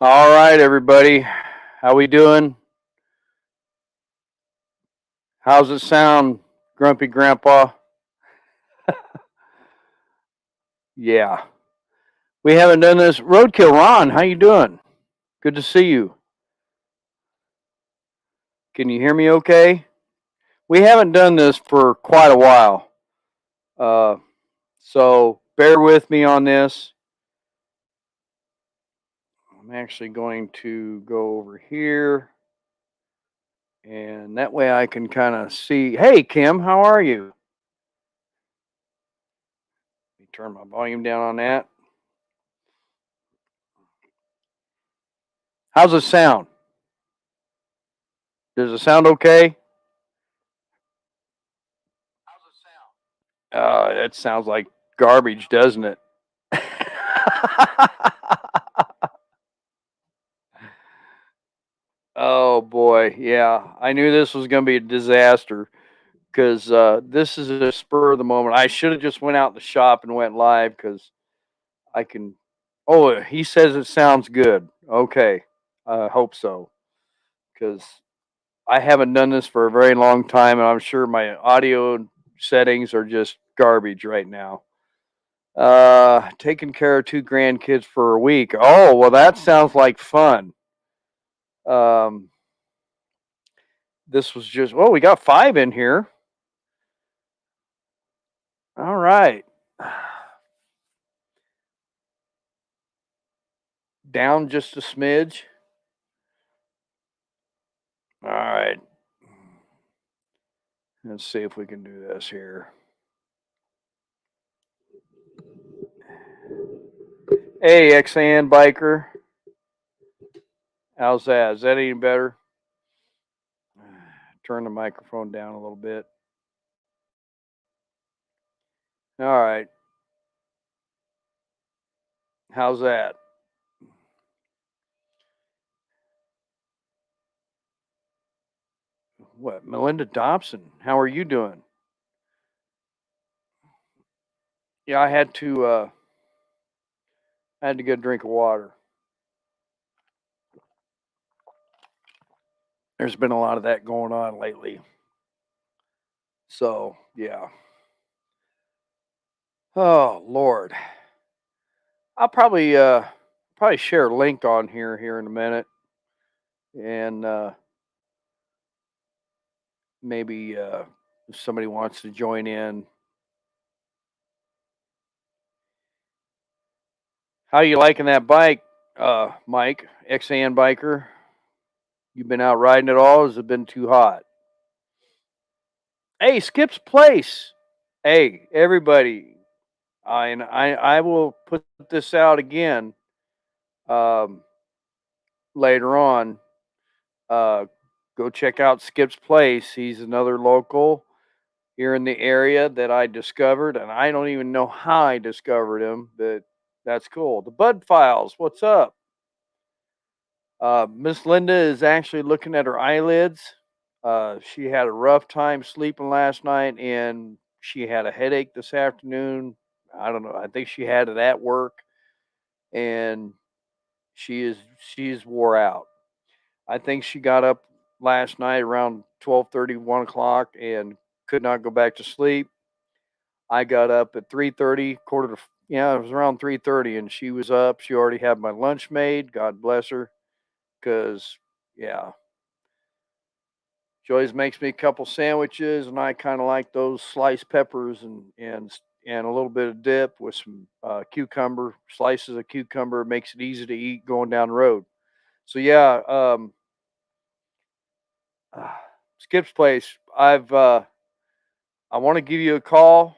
All right, everybody. How we doing? How's it sound, Grumpy Grandpa? Yeah. We haven't done this. Roadkill Ron, how you doing? Good to see you. Can you hear me okay? We haven't done this for quite a while. Uh, so bear with me on this. I'm actually going to go over here and that way I can kind of see. Hey, Kim, how are you? Let me turn my volume down on that. How's it sound? Does it sound okay? That sounds like garbage, doesn't it? Oh boy, yeah. I knew this was going to be a disaster because this is a spur of the moment. I should have just went out in the shop and went live because I can. Oh, he says it sounds good. Okay, I hope so because I haven't done this for a very long time, and I'm sure my audio settings are just garbage right now. Taking care of two grandkids for a week. Oh, well, that sounds like fun. Um, this was just, well, we got five in here. All right. Down just a smidge. All right. Let's see if we can do this here. Hey, XAN biker. How's that? Is that any better? Turn the microphone down a little bit. All right. How's that? What? Melinda Dobson. How are you doing? Yeah, I had to get a drink of water. There's been a lot of that going on lately. So, yeah. Oh, Lord. I'll probably share a link on here in a minute and maybe if somebody wants to join in. How you liking that bike, Mike, XAN biker? You been out riding at all? Or has it been too hot? Hey, Skip's Place. Hey, everybody. I will put this out again um, later on. Uh, go check out Skip's Place. He's another local here in the area that I discovered, and I don't even know how I discovered him, but that's cool. The Bud Files, what's up? Miss Linda is actually looking at her eyelids. She had a rough time sleeping last night, and she had a headache this afternoon. I don't know. I think she had it at work, and she is wore out. I think she got up last night around 12:30, 1 o'clock, and could not go back to sleep. I got up at 3:30, quarter to yeah, it was around 3:30, and she was up. She already had my lunch made. God bless her, because yeah, she always makes me a couple sandwiches, and I kind of like those sliced peppers and a little bit of dip with some cucumber slices of cucumber. Makes it easy to eat going down the road. So yeah, uh, Skip's Place. I want to give you a call.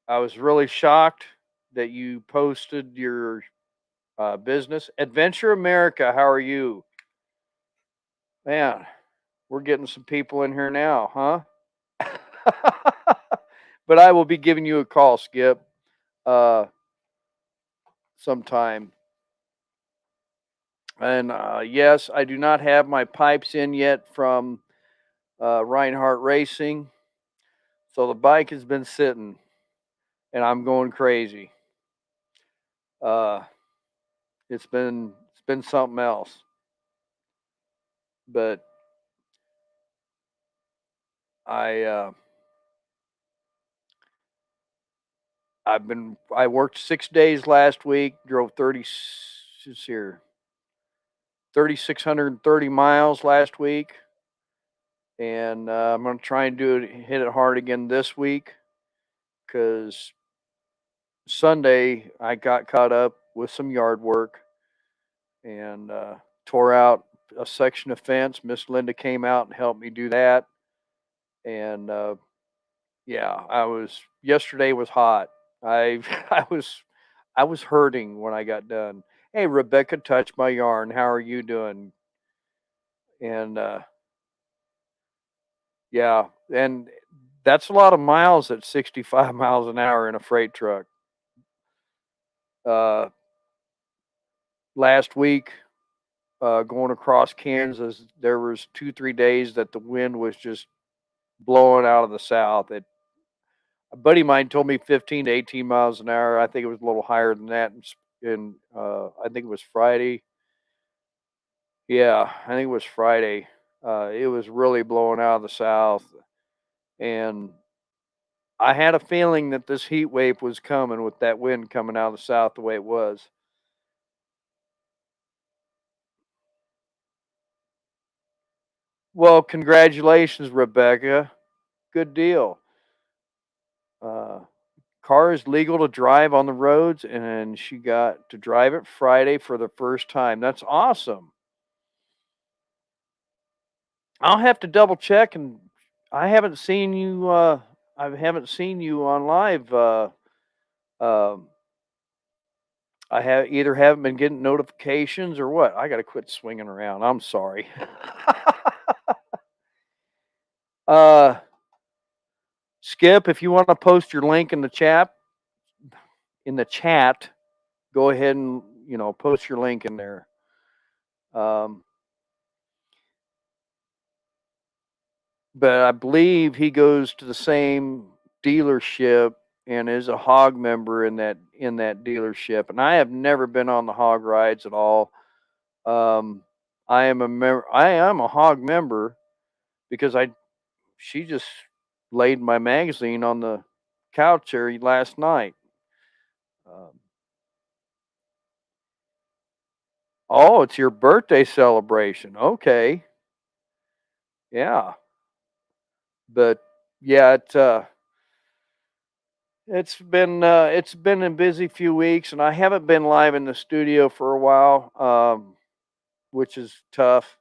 I was really shocked that you posted your business. Adventure America, how are you? Man, we're getting some people in here now, huh? But I will be giving you a call, Skip, uh, sometime. And yes, I do not have my pipes in yet from Reinhardt Racing. So the bike has been sitting and I'm going crazy. Uh, it's been something else. But I I worked 6 days last week, drove 3,630 miles last week, and I'm gonna try and hit it hard again this week because Sunday I got caught up with some yard work and tore out a section of fence. Miss Linda came out and helped me do that, and yeah, yesterday was hot. I I was I was hurting when I got done. Hey, Rebecca touched my yarn. How are you doing? And yeah, and that's a lot of miles at 65 miles an hour in a freight truck. Uh, Last week, going across Kansas, there was 2 3 days that the wind was just blowing out of the south. A buddy of mine told me 15 to 18 miles an hour. I think it was a little higher than that. I think it was Friday. Yeah, I think it was Friday. It was really blowing out of the south, and I had a feeling that this heat wave was coming with that wind coming out of the south the way it was. Well, congratulations, Rebecca. Good deal. Uh, Car is legal to drive on the roads, and she got to drive it Friday for the first time. That's awesome. I'll have to double check, and I haven't seen you. I haven't seen you on live. Um, I have either haven't been getting notifications or what. I got to quit swinging around. I'm sorry. uh, Skip, if you want to post your link in the chat, go ahead and post your link in there. Um, but I believe he goes to the same dealership and is a hog member in that dealership. And I have never been on the hog rides at all. Um, I am a member. I am a hog member because I she just laid my magazine on the couch here last night. Um, oh, it's your birthday celebration. Okay, yeah, but yeah, it's been a busy few weeks, and I haven't been live in the studio for a while, which is tough.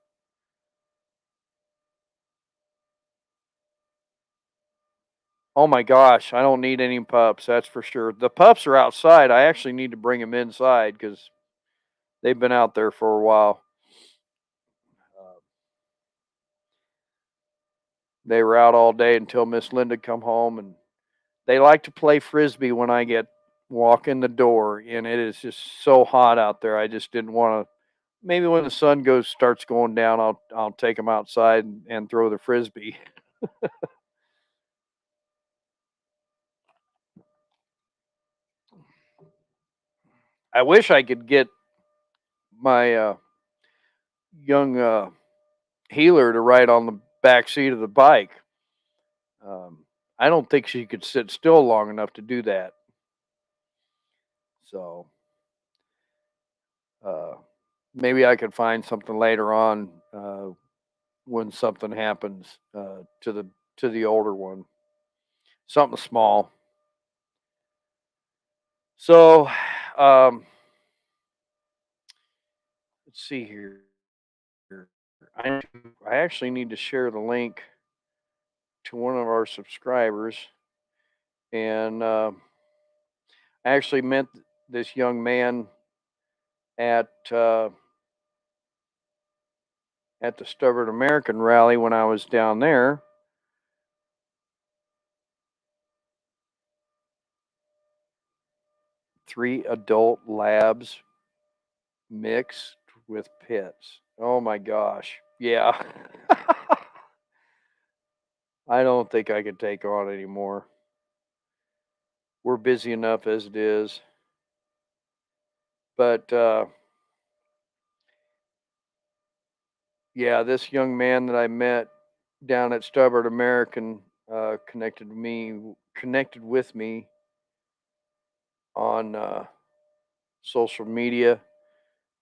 Oh my gosh, I don't need any pups. That's for sure. The pups are outside. I actually need to bring them inside because they've been out there for a while. Uh, they were out all day until Miss Linda come home, and they like to play frisbee when I walk in the door, and it is just so hot out there. I just didn't want to. Maybe when the sun starts going down, I'll take them outside and throw the frisbee. I wish I could get my young healer to ride on the back seat of the bike. I don't think she could sit still long enough to do that. So uh, maybe I could find something later on when something happens to the older one. Something small. So um, let's see here. I actually need to share the link to one of our subscribers, and I actually met this young man at uh, at the Stubborn American rally when I was down there. 3 adult labs mixed with pits. Oh my gosh. Yeah. I don't think I could take on anymore. We're busy enough as it is. But Yeah, this young man that I met down at Stubborn American connected with me on social media,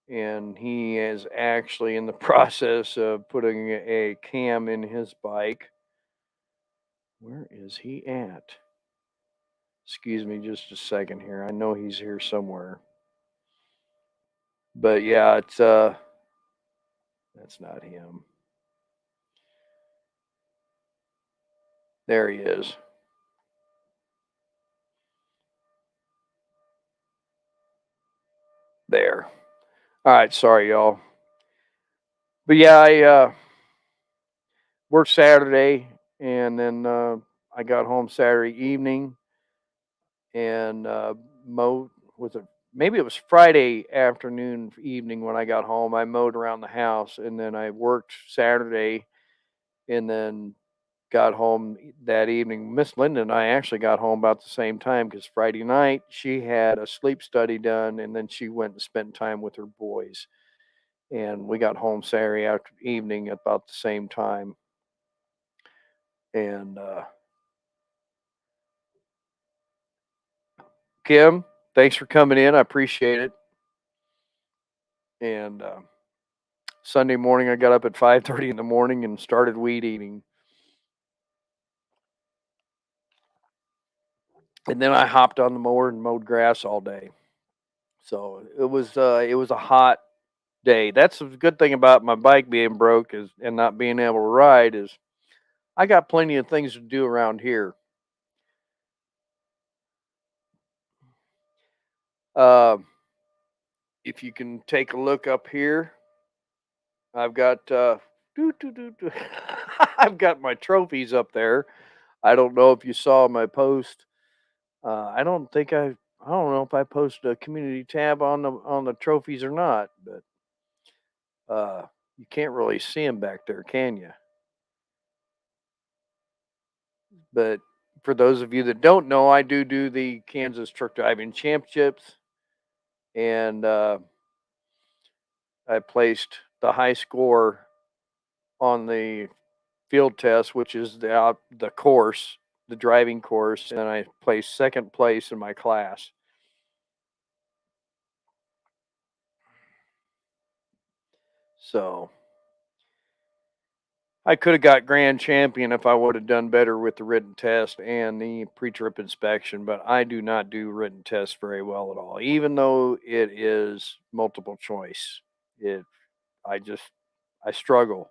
and he is actually in the process of putting a cam in his bike. Where is he at? Excuse me just a second here. I know he's here somewhere. But yeah, it's that's not him. There he is. There. All right, sorry y'all. But yeah, I worked Saturday, and then I got home Saturday evening and mowed. Was it maybe it was Friday afternoon, evening when I got home? I mowed around the house, and then I worked Saturday, and then got home that evening. Miss Linda and I actually got home about the same time because Friday night she had a sleep study done, and then she went and spent time with her boys. And we got home Saturday after evening at about the same time. And Kim, thanks for coming in. I appreciate it. And Sunday morning, I got up at 5:30 in the morning and started weed eating. And then I hopped on the mower and mowed grass all day. So it was a hot day. That's the good thing about my bike being broke is and not being able to ride is I got plenty of things to do around here. Uh, if you can take a look up here, I've got doo, doo, doo, doo. I've got my trophies up there. I don't know if you saw my post. I don't think I don't know if I posted a community tab on the trophies or not, but you can't really see them back there, can you? But for those of you that don't know, I do the Kansas Truck Driving Championships, and I placed the high score on the field test, which is the course, the driving course, and I placed second place in my class. So I could have got grand champion if I would have done better with the written test and the pre-trip inspection, but I do not do written tests very well at all, even though it is multiple choice. It, I just, I struggle.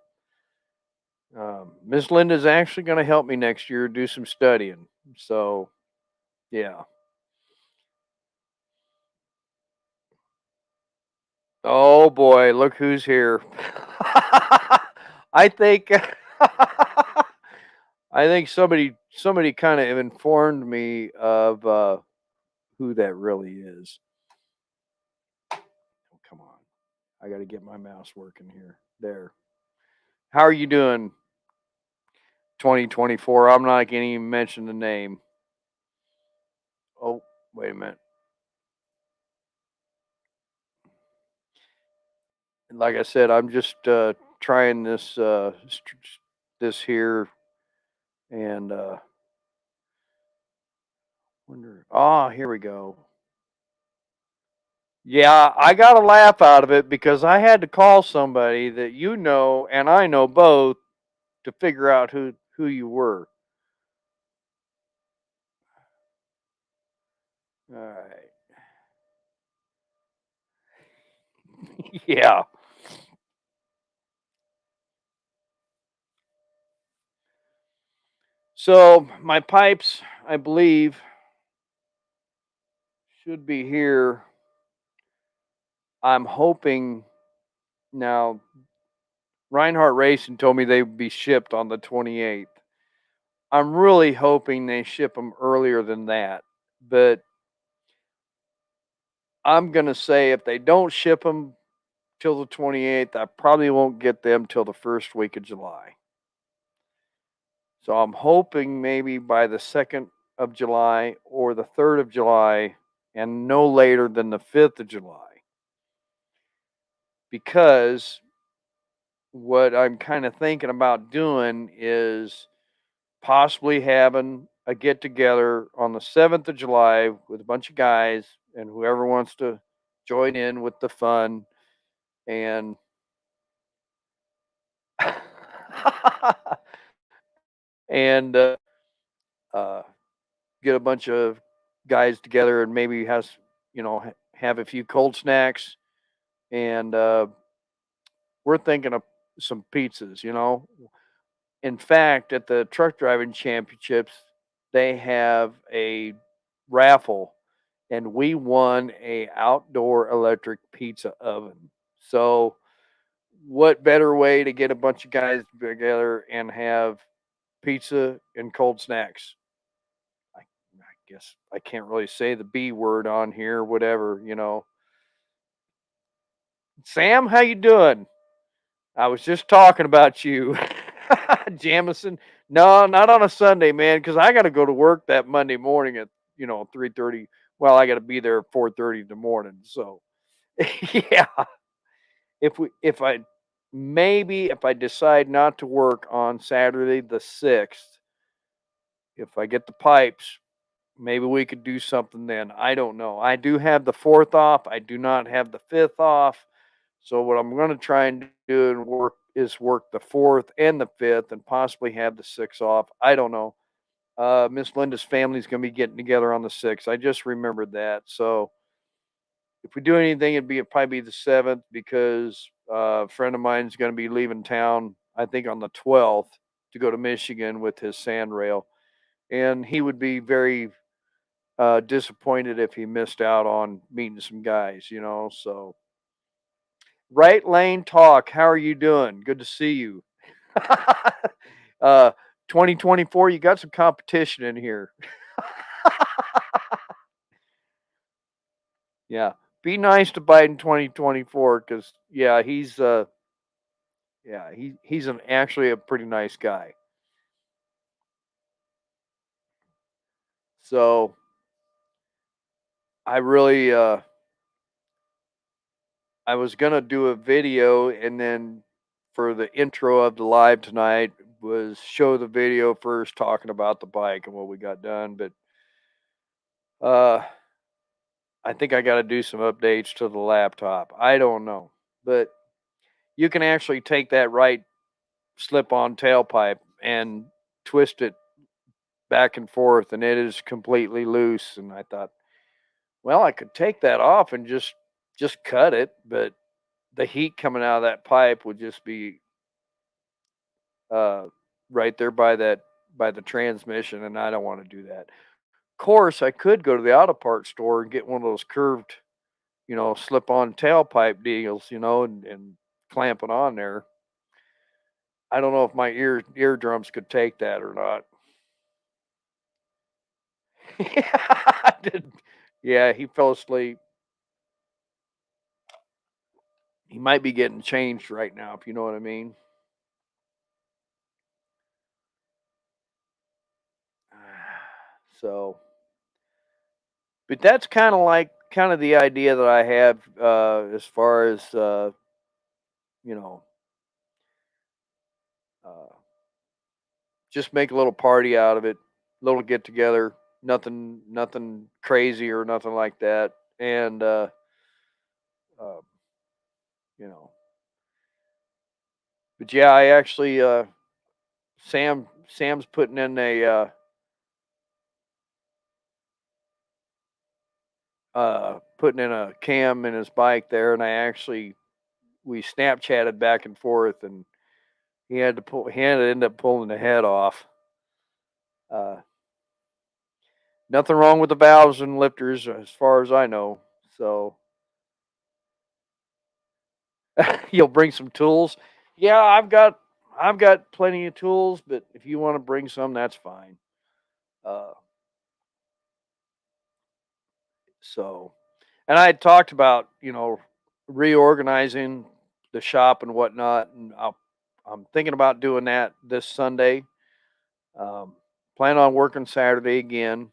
Miss Linda's actually going to help me next year do some studying. So yeah. Oh boy, look who's here. I think I think somebody kind of informed me of who that really is. Oh, come on. I got to get my mouse working here. There. How are you doing 2024? I'm not going to even mention the name. Oh, wait a minute. Like I said, I'm just trying this here and wonder. Ah, here we go. Yeah, I got a laugh out of it because I had to call somebody that you know and I know both to figure out who you were. All right. Yeah. So my pipes, I believe, should be here. I'm hoping now. Reinhardt Racing told me they would be shipped on the 28th. I'm really hoping they ship them earlier than that, but I'm gonna say if they don't ship them till the 28th, I probably won't get them till the first week of July. So I'm hoping maybe by the 2nd of July or the 3rd of July and no later than the 5th of July. Because what I'm kind of thinking about doing is possibly having a get together on the 7th of July with a bunch of guys and whoever wants to join in with the fun and and uh, get a bunch of guys together and maybe have a few cold snacks and we're thinking of some pizzas. In fact, at the truck driving championships, they have a raffle and we won a outdoor electric pizza oven. So what better way to get a bunch of guys together and have pizza and cold snacks? I guess I can't really say the B word on here, whatever. Sam, how you doing? I was just talking about you. Jamison. No, not on a Sunday, man, because I got to go to work that Monday morning at 3:30. Well, I got to be there at 4:30 in the morning. So yeah, if I decide not to work on Saturday the 6th, if I get the pipes, maybe we could do something then. I don't know. I do have the 4th off. I do not have the 5th off. So what I'm going to try and do and work the 4th and the 5th and possibly have the 6th off. I don't know. Miss Linda's family's going to be getting together on the 6th. I just remembered that. So if we do anything, it'd probably be the 7th because a friend of mine is going to be leaving town, I think on the 12th to go to Michigan with his sand rail. And he would be very disappointed if he missed out on meeting some guys. So, right lane talk. How are you doing? Good to see you. uh, 2024, you got some competition in here. Yeah. Be nice to Biden 2024 because, he's actually a pretty nice guy. So I really, I was gonna do a video and then for the intro of the live tonight was show the video first talking about the bike and what we got done, but uh I think I got to do some updates to the laptop. I don't know, but you can actually take that right slip-on tailpipe and twist it back and forth, and it is completely loose. And I thought, well, I could take that off and just cut it, but the heat coming out of that pipe would just be uh, right there by the transmission, and I don't want to do that. Of course, I could go to the auto parts store and get one of those curved, slip-on tailpipe deals, and clamp it on there. I don't know if my eardrums could take that or not. Yeah, I did. Yeah, he fell asleep. He might be getting changed right now, if you know what I mean. So, but that's kind of the idea that I have as far as you know, uh, just make a little party out of it, little get together, nothing crazy or nothing like that, and uh, you know, but yeah, I actually Sam's putting in a cam in his bike there, and we Snapchatted back and forth, and he had to end up pulling the head off. Uh, Nothing wrong with the valves and lifters as far as I know. So you'll bring some tools. Yeah, I've got plenty of tools, but if you want to bring some, that's fine. Uh, so, and I had talked about reorganizing the shop and whatnot, and I'm thinking about doing that this Sunday. Um, Plan on working Saturday again,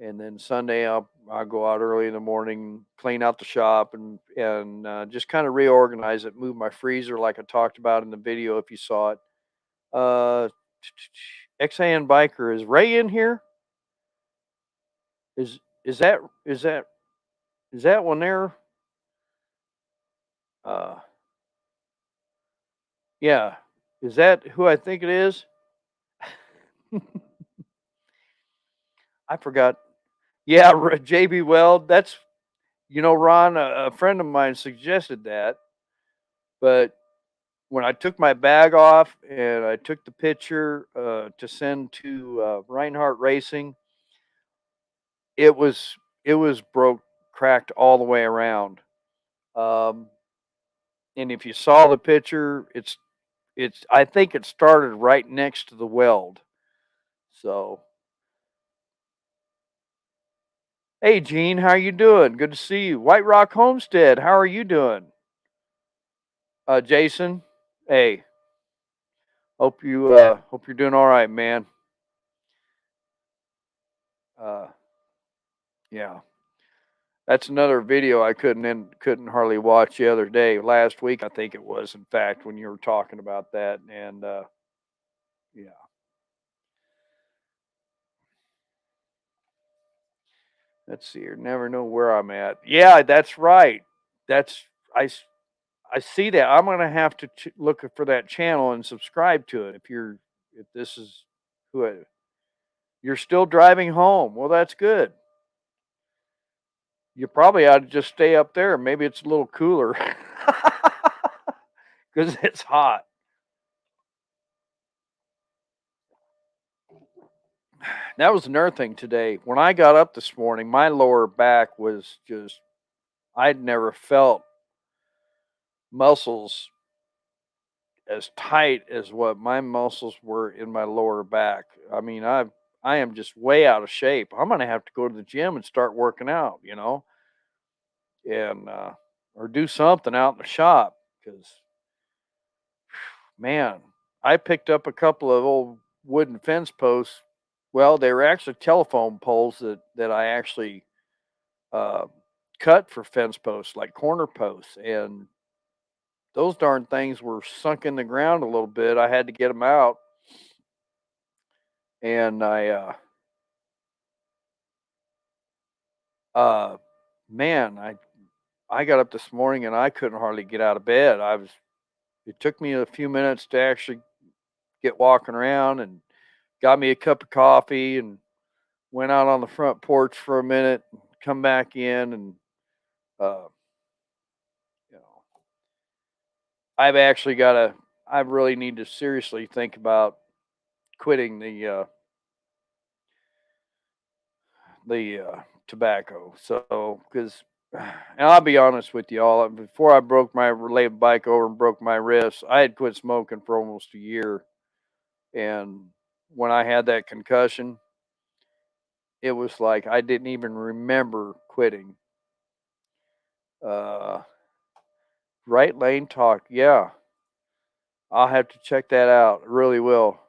and then Sunday I go out early in the morning, clean out the shop, and just kind of reorganize it. Move my freezer, like I talked about in the video, if you saw it. Uh, XAN Biker, is Ray in here? Is is that is that is that one there? Uh, yeah. Is that who I think it is? I forgot. Yeah, JB Weld. That's, Ron, a friend of mine suggested that, but when I took my bag off and I took the picture to send to Reinhardt Racing, it was broke, cracked all the way around. Um, and if you saw the picture, it's I think it started right next to the weld. So, hey Gene, how you doing? Good to see you. White Rock Homestead, how are you doing? Jason, hey, hope you're doing all right, man. Uh, yeah. That's another video I couldn't hardly watch the other day. Last week, I think it was, in fact, when you were talking about that. And yeah, let's see here. Never know where I'm at. Yeah, that's right. That's I s- I see that. I'm gonna have to look for that channel and subscribe to it. If this is who you're still driving home. Well, that's good. You probably ought to just stay up there. Maybe it's a little cooler because it's hot. That was another thing today. When I got up this morning, my lower back was just, I'd never felt muscles as tight as what my muscles were in my lower back. I mean, I am just way out of shape. I'm going to have to go to the gym and start working out, and or do something out in the shop because, man, I picked up a couple of old wooden fence posts. Well, they were actually telephone poles that I actually uh, cut for fence posts, like corner posts, and those darn things were sunk in the ground a little bit. I had to get them out, and uh, man, I got up this morning and I couldn't hardly get out of bed. It took me a few minutes to actually get walking around and got me a cup of coffee and went out on the front porch for a minute, and come back in, and uh, you know, I've actually got to. I really need to seriously think about quitting the tobacco. So, because, and I'll be honest with you all, before I broke my related bike over and broke my wrist, I had quit smoking for almost a year. And when I had that concussion, it was like I didn't even remember quitting. Uh, right lane talk, yeah, I'll have to check that out. I really will.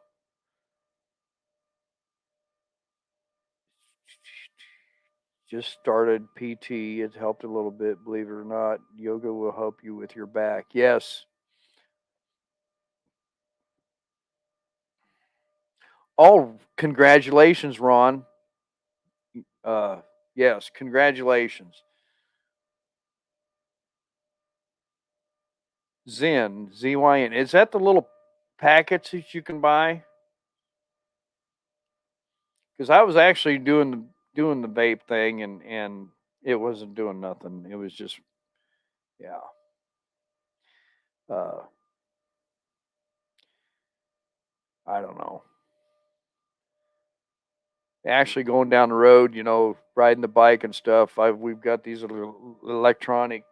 Just started PT. It's helped a little bit, believe it or not. Yoga will help you with your back. Yes. Oh, congratulations, Ron. Uh, yes, congratulations. Zen, ZYN. Is that the little packets that you can buy? Because I was actually doing the vape thing, and it wasn't doing nothing. It was just, yeah. Uh, I don't know. Actually, going down the road, riding the bike and stuff. We've got these little electronic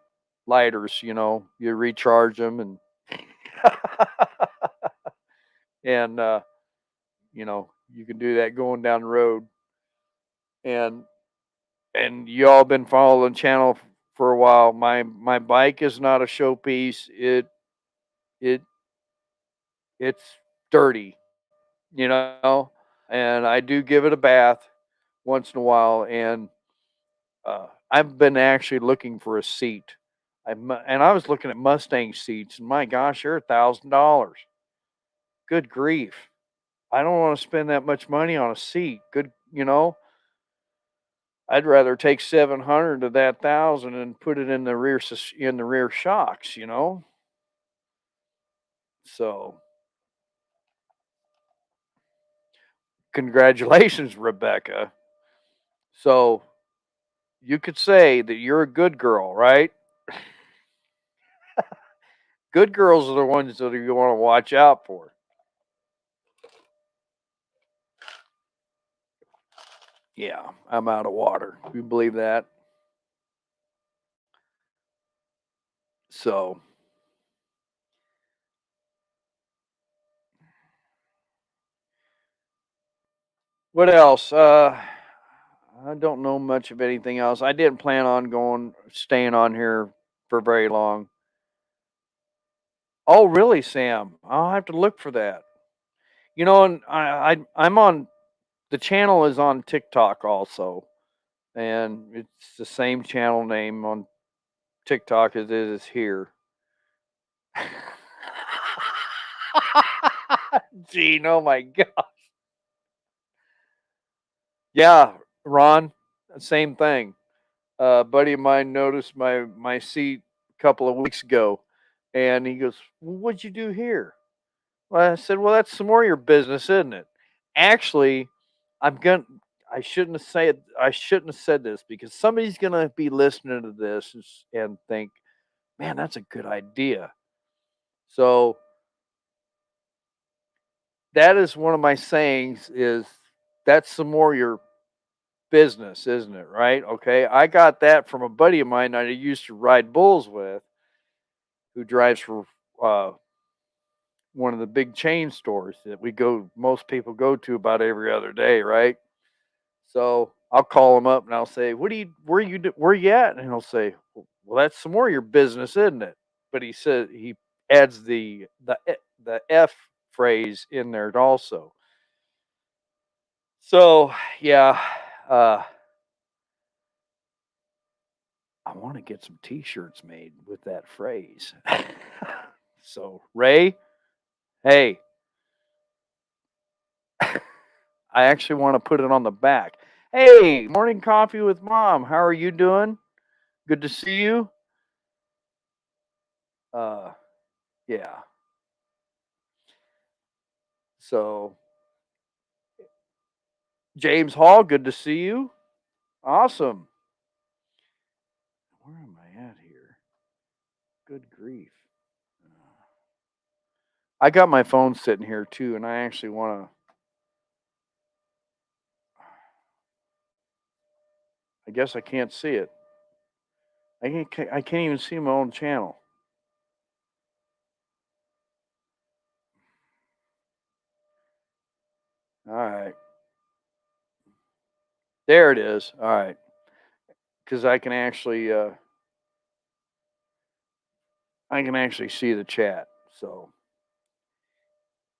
lighters. You recharge them, and you can do that going down the road. And you all been following the channel for a while. My bike is not a showpiece. It it's dirty, you know, and I do give it a bath once in a while. And I've been actually looking for a seat. And I was looking at Mustang seats, and my gosh, they're $1,000. Good grief! I don't want to spend that much money on a seat. I'd rather take 700 of that 1,000 and put it in the rear shocks. So congratulations, Rebecca. So you could say that you're a good girl, right? Good girls are the ones that you want to watch out for. Yeah, I'm out of water. You believe that? So, what else? I don't know much of anything else. I didn't plan on staying on here for very long. Oh, really, Sam? I'll have to look for that. And I'm on the channel is on TikTok also, and it's the same channel name on TikTok as it is here. Gene, oh my god. Yeah, Ron, same thing. A buddy of mine noticed my seat a couple of weeks ago, and he goes, "Well, what'd you do here?" Well, I said, "Well, that's some more of your business, isn't it?" Actually, I'm gonna. I shouldn't have said this because somebody's gonna be listening to this and think, "Man, that's a good idea." So that is one of my sayings. Is that's some more of your business, isn't it? Right? Okay. I got that from a buddy of mine that I used to ride bulls with, who drives for uh, one of the big chain stores that most people go to about every other day, right? So I'll call him up and I'll say, where you at?" And he'll say, "Well, that's some more of your business, isn't it?" But he adds the F phrase in there also. So yeah, uh, I want to get some T-shirts made with that phrase. So Ray, hey, I actually want to put it on the back. Hey, morning coffee with mom. How are you doing? Good to see you. Uh, yeah. So James Hall, good to see you. Awesome. Where am I at here? Good grief. I got my phone sitting here too, and I actually want to. I guess I can't see it. I can't even see my own channel. All right. There it is. All right. Because I can actually see the chat. So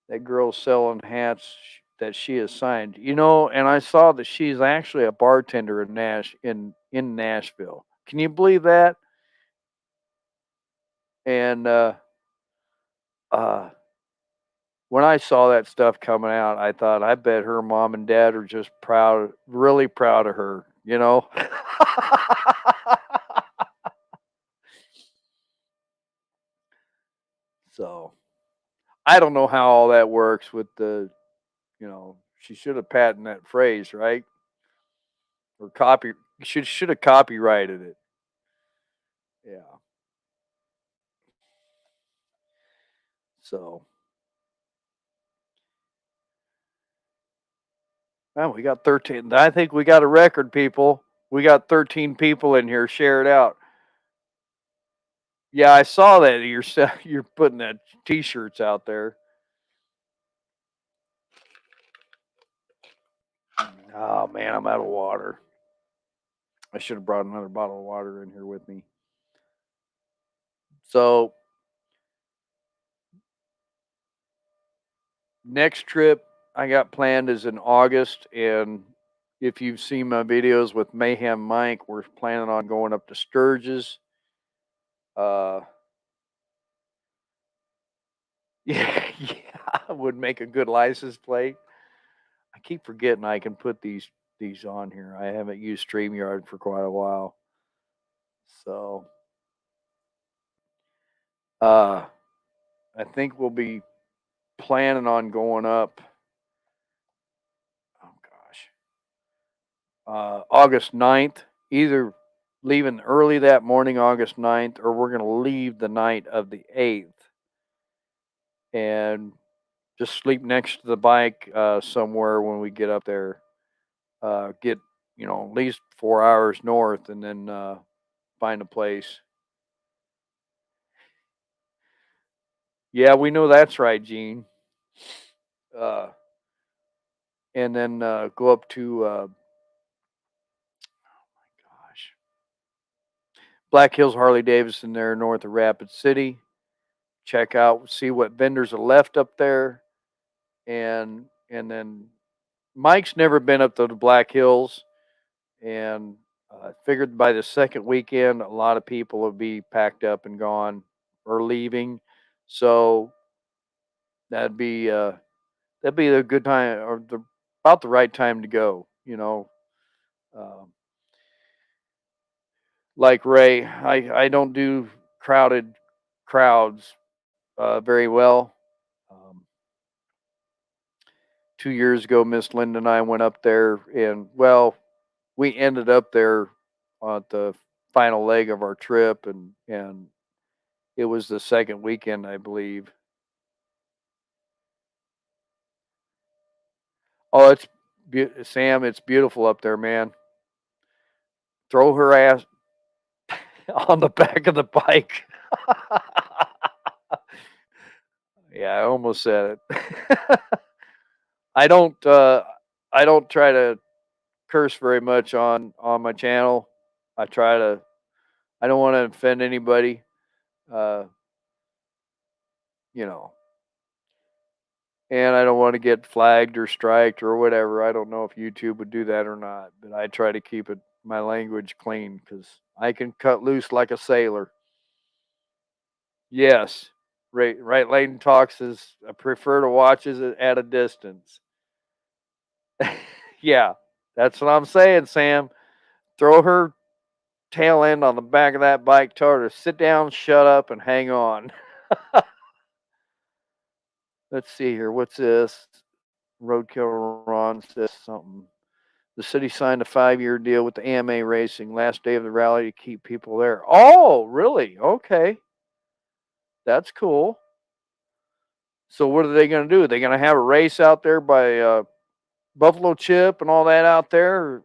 that girl's selling hats that she has signed. And I saw that she's actually a bartender in Nashville. Can you believe that? And uh, when I saw that stuff coming out, I thought, I bet her mom and dad are just proud, really proud of her. So I don't know how all that works with she should have patented that phrase, right? Or should have copyrighted it. Yeah. So, well, we got 13. I think we got a record, people. We got 13 people in here. Share it out. Yeah, I saw that you're putting that t-shirts out there. Oh man, I'm out of water. I should have brought another bottle of water in here with me. So, next trip I got planned is in August, and If you've seen my videos with Mayhem Mike, we're planning on going up to Sturgis. Uh, yeah, yeah, would make a good license plate. I keep forgetting I can put these on here. I haven't used StreamYard for quite a while. So uh I think we'll be planning on going up, oh gosh, August 9th, either leaving early that morning, August 9th, or we're gonna leave the night of the 8th and just sleep next to the bike somewhere when we get up there. Get, at least 4 hours north and then find a place. Yeah, we know that's right, Gene. Uh, and then go up to gosh, Black Hills Harley Davidson there north of Rapid City. Check out, see what vendors are left up there, and then Mike's never been up to the Black Hills, and I figured by the second weekend, a lot of people will be packed up and gone or leaving, so that'd be uh, that'd be a good time or about the right time to go. Um, like Ray, I don't do crowded crowds very well. Um, 2 years ago, Miss Linda and I went up there, and well, we ended up there on the final leg of our trip, and it was the second weekend, I believe. Oh, Sam, it's beautiful up there, man. Throw her ass on the back of the bike. Yeah, I almost said it. I don't uh I don't try to curse very much on my channel. I try to I don't want to offend anybody. Uh, you know, and I don't want to get flagged or striked or whatever. I don't know if YouTube would do that or not, but I try to keep it my language clean because I can cut loose like a sailor. Yes, right. Layton talks is I prefer to watch it at a distance. Yeah, that's what I'm saying, Sam. Throw her tail end on the back of that bike, tell her to sit down, shut up, and hang on. Let's see here. What's this? Roadkill Ron says something. The city signed a 5-year deal with the AMA Racing last day of the rally to keep people there. Oh, really? Okay. That's cool. So what are they going to do? Are they going to have a race out there by Buffalo Chip and all that out there,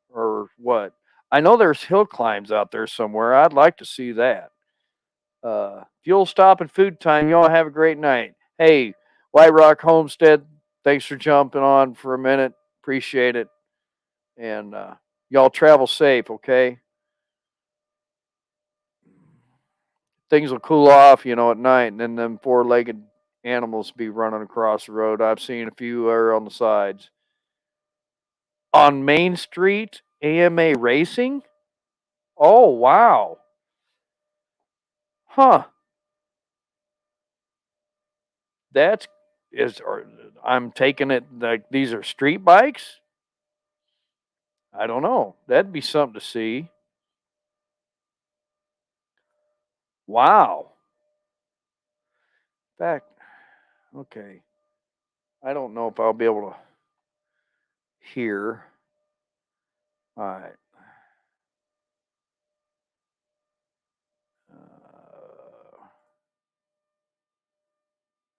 or what? I know there's hill climbs out there somewhere. I'd like to see that. Fuel stop and food time. Y'all have a great night. Hey, White Rock Homestead, thanks for jumping on for a minute. Appreciate it. And y'all travel safe, okay? Things will cool off, at night, and then them four-legged animals be running across the road. I've seen a few are on the sides. On Main Street, AMA Racing? Oh, wow. Huh. That's or I'm taking it like these are street bikes? I don't know. That'd be something to see. Wow. Back. Okay. I don't know if I'll be able to hear. All right.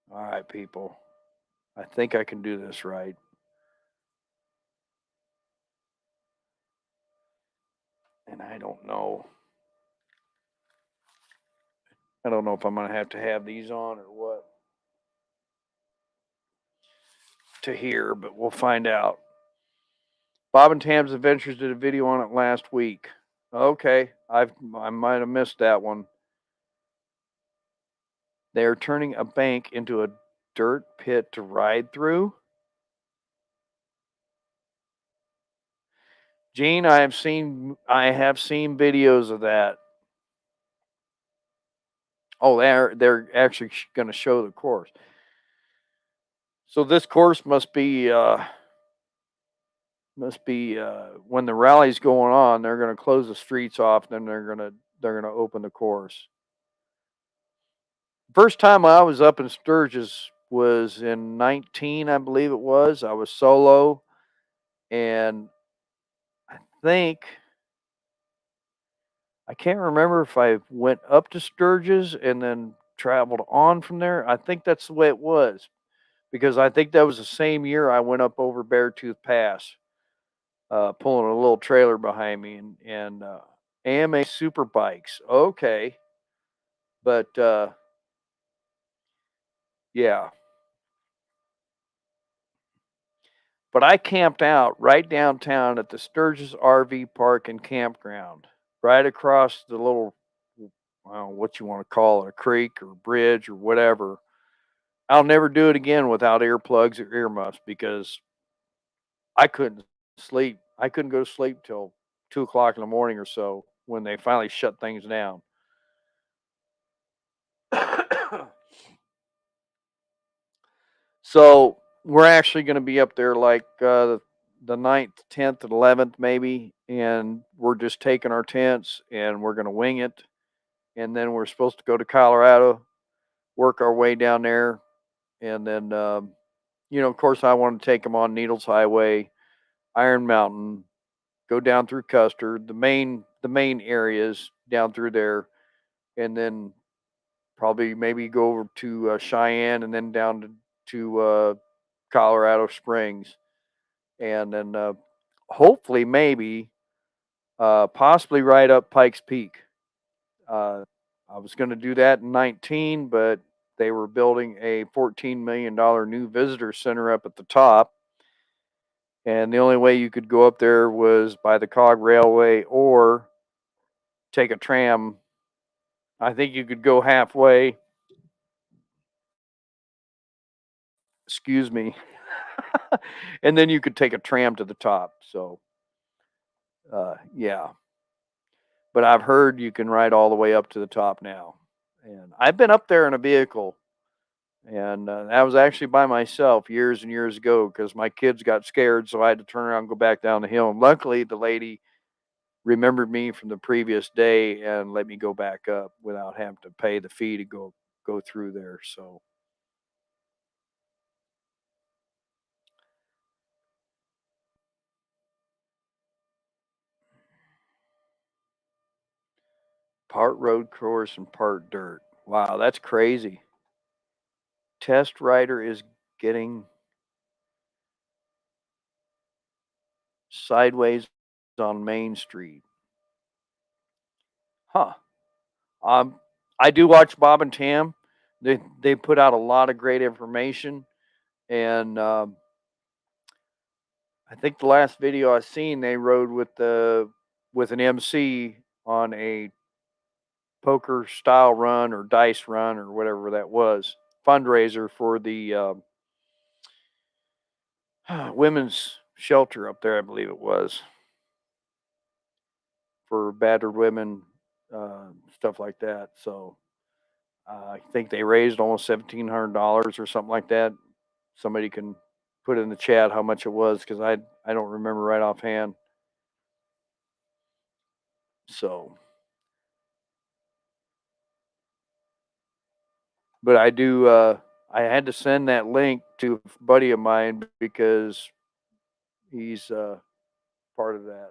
All right, people. I think I can do this right. And I don't know. I don't know if I'm going to have these on or what to hear, but we'll find out. Bob and Tam's Adventures did a video on it last week. Okay, I might have missed that one. They are turning a bank into a dirt pit to ride through. Gene, I have seen videos of that. Oh, they're actually going to show the course. So this course must be when the rally's going on, they're going to close the streets off, then they're going to open the course. First time I was up in Sturgis was in 19, I believe it was. I was solo, and I think I can't remember if I went up to Sturgis and then traveled on from there. I think that's the way it was, because I think that was the same year I went up over Beartooth Pass, pulling a little trailer behind me, and AMA super bikes. Okay, but yeah. But I camped out right downtown at the Sturgis RV Park and Campground, right across the little, I don't know what you want to call it, a creek or bridge or whatever. I'll never do it again without earplugs or earmuffs, because I couldn't sleep. I couldn't go to sleep till 2 o'clock in the morning or so when they finally shut things down. So we're actually going to be up there like the 9th, 10th, and 11th, maybe. And we're just taking our tents and we're going to wing it. And then we're supposed to go to Colorado, work our way down there. And then, of course, I want to take them on Needles Highway, Iron Mountain, go down through Custer, the main areas down through there. And then probably maybe go over to Cheyenne and then down to Colorado Springs, and then hopefully maybe possibly right up Pikes Peak. I was going to do that in 19, but they were building a $14 million new visitor center up at the top, and the only way you could go up there was by the Cog Railway or take a tram. I think you could go halfway. Excuse me. And then you could take a tram to the top. So, yeah. But I've heard you can ride all the way up to the top now. And I've been up there in a vehicle, and I was actually by myself years and years ago because my kids got scared, so I had to turn around and go back down the hill. And luckily, the lady remembered me from the previous day and let me go back up without having to pay the fee to go through there. So, part road course and part dirt. Wow, that's crazy. Test rider is getting sideways on Main Street. Huh. Um, I do watch Bob and Tam. They put out a lot of great information, and I think the last video I seen they rode with an MC on a poker style run or dice run or whatever that was, fundraiser for the women's shelter up there, I believe it was, for battered women, stuff like that. So I think they raised almost $1,700 or something like that. Somebody can put in the chat how much it was, because I don't remember right offhand. So, but I do. I had to send that link to a buddy of mine because he's part of that.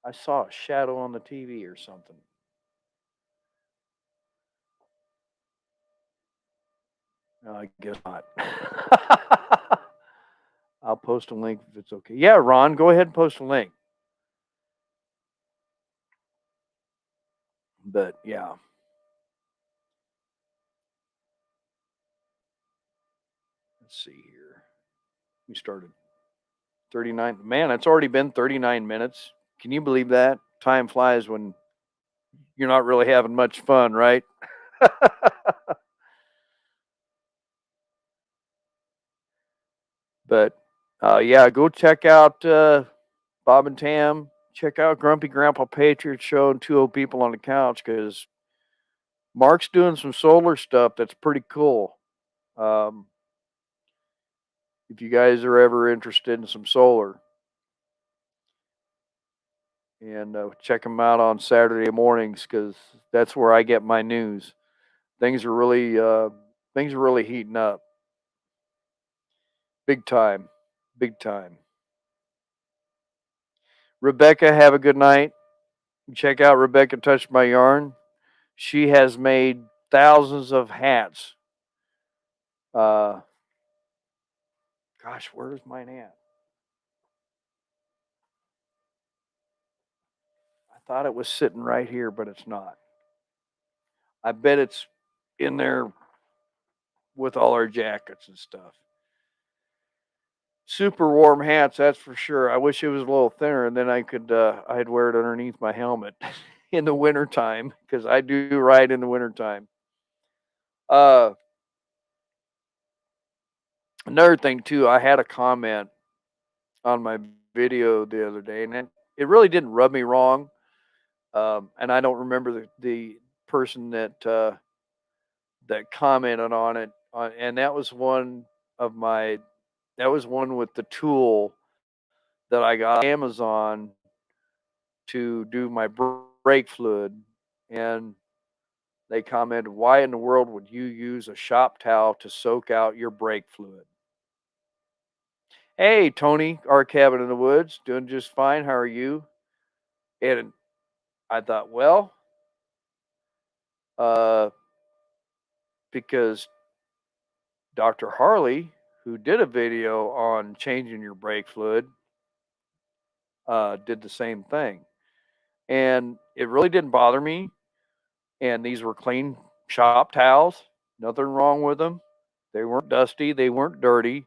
I saw a shadow on the TV or something. No, I guess not. I'll post a link if it's okay. Yeah, Ron, go ahead and post a link. But yeah. Let's see here. We started 39. Man, it's already been 39 minutes. Can you believe that? Time flies when you're not really having much fun, right? But Yeah, go check out Bob and Tam. Check out Grumpy Grandpa Patriot Show and Two Old People on the Couch, because Mark's doing some solar stuff that's pretty cool. Um, if you guys are ever interested in some solar, and check him out on Saturday mornings, because that's where I get my news. Things are really heating up, big time, big time. Rebecca, have a good night. Check out Rebecca Touch My Yarn. She has made thousands of hats. Uh, Gosh, where's mine at? I thought it was sitting right here, but it's not. I bet it's in there with all our jackets and stuff. Super warm hats, that's for sure. I wish it was a little thinner, and then I'd wear it underneath my helmet in the wintertime, because I do ride in the wintertime. Uh, Another thing too, I had a comment on my video the other day, and it really didn't rub me wrong. And I don't remember the person that commented on it, and that was one with the tool that I got on Amazon to do my brake fluid. And they commented, "Why in the world would you use a shop towel to soak out your brake fluid?" Hey, Tony, our cabin in the woods, doing just fine. How are you? And I thought, well, uh, because Dr. Harley, who did a video on changing your brake fluid, did the same thing. And it really didn't bother me. And these were clean shop towels, nothing wrong with them. They weren't dusty, they weren't dirty.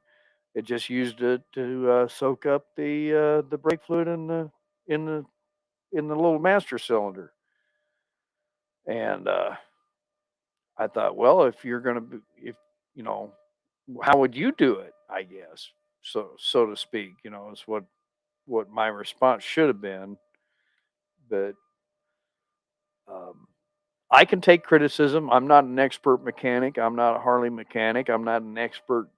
It just used it to soak up the brake fluid in the in the little master cylinder. And I thought, well, if you're gonna, if you know, how would you do it? I guess, so to speak. Is what my response should have been. But um, I can take criticism. I'm not an expert mechanic. I'm not a Harley mechanic. I'm not an expert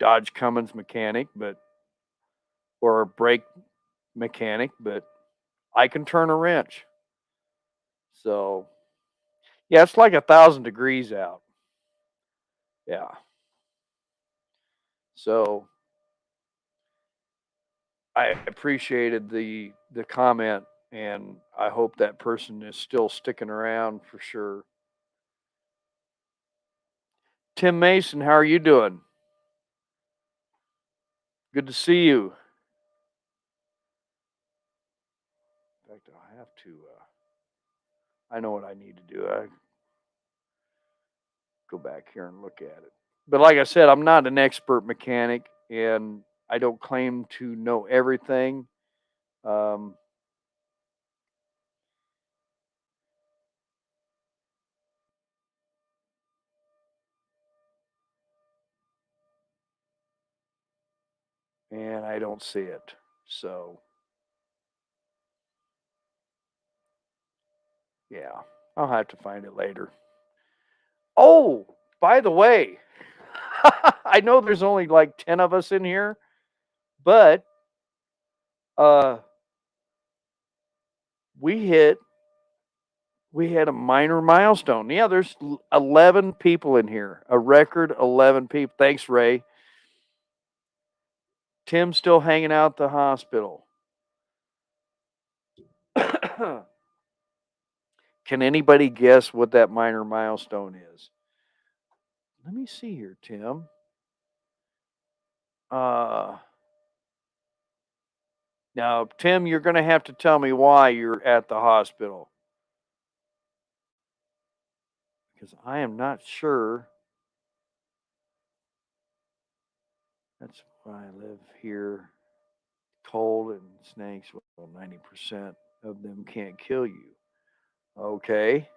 Dodge Cummins mechanic, or a brake mechanic, but I can turn a wrench. So yeah, it's like 1,000 degrees out. Yeah. So I appreciated the comment, and I hope that person is still sticking around for sure. Tim Mason, how are you doing? Good to see you. In fact, I have to. I know what I need to do. I go back here and look at it. But like I said, I'm not an expert mechanic, and I don't claim to know everything. Um, and I don't see it. So yeah, I'll have to find it later. Oh, by the way, I know there's only like 10 of us in here, but uh, we hit we had a minor milestone. Yeah, there's 11 people in here, a record 11 people. Thanks, Ray. Tim's still hanging out at the hospital. Can anybody guess what that minor milestone is? Let me see here, Tim. Uh, Now, Tim, you're going to have to tell me why you're at the hospital, because I am not sure. That's why I live here. Cold and snakes. Well, 90% of them can't kill you. Okay.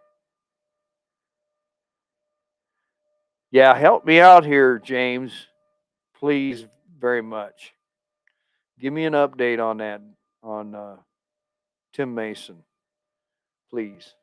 Yeah, help me out here, James. Please very much. Give me an update on that, on Tim Mason, please.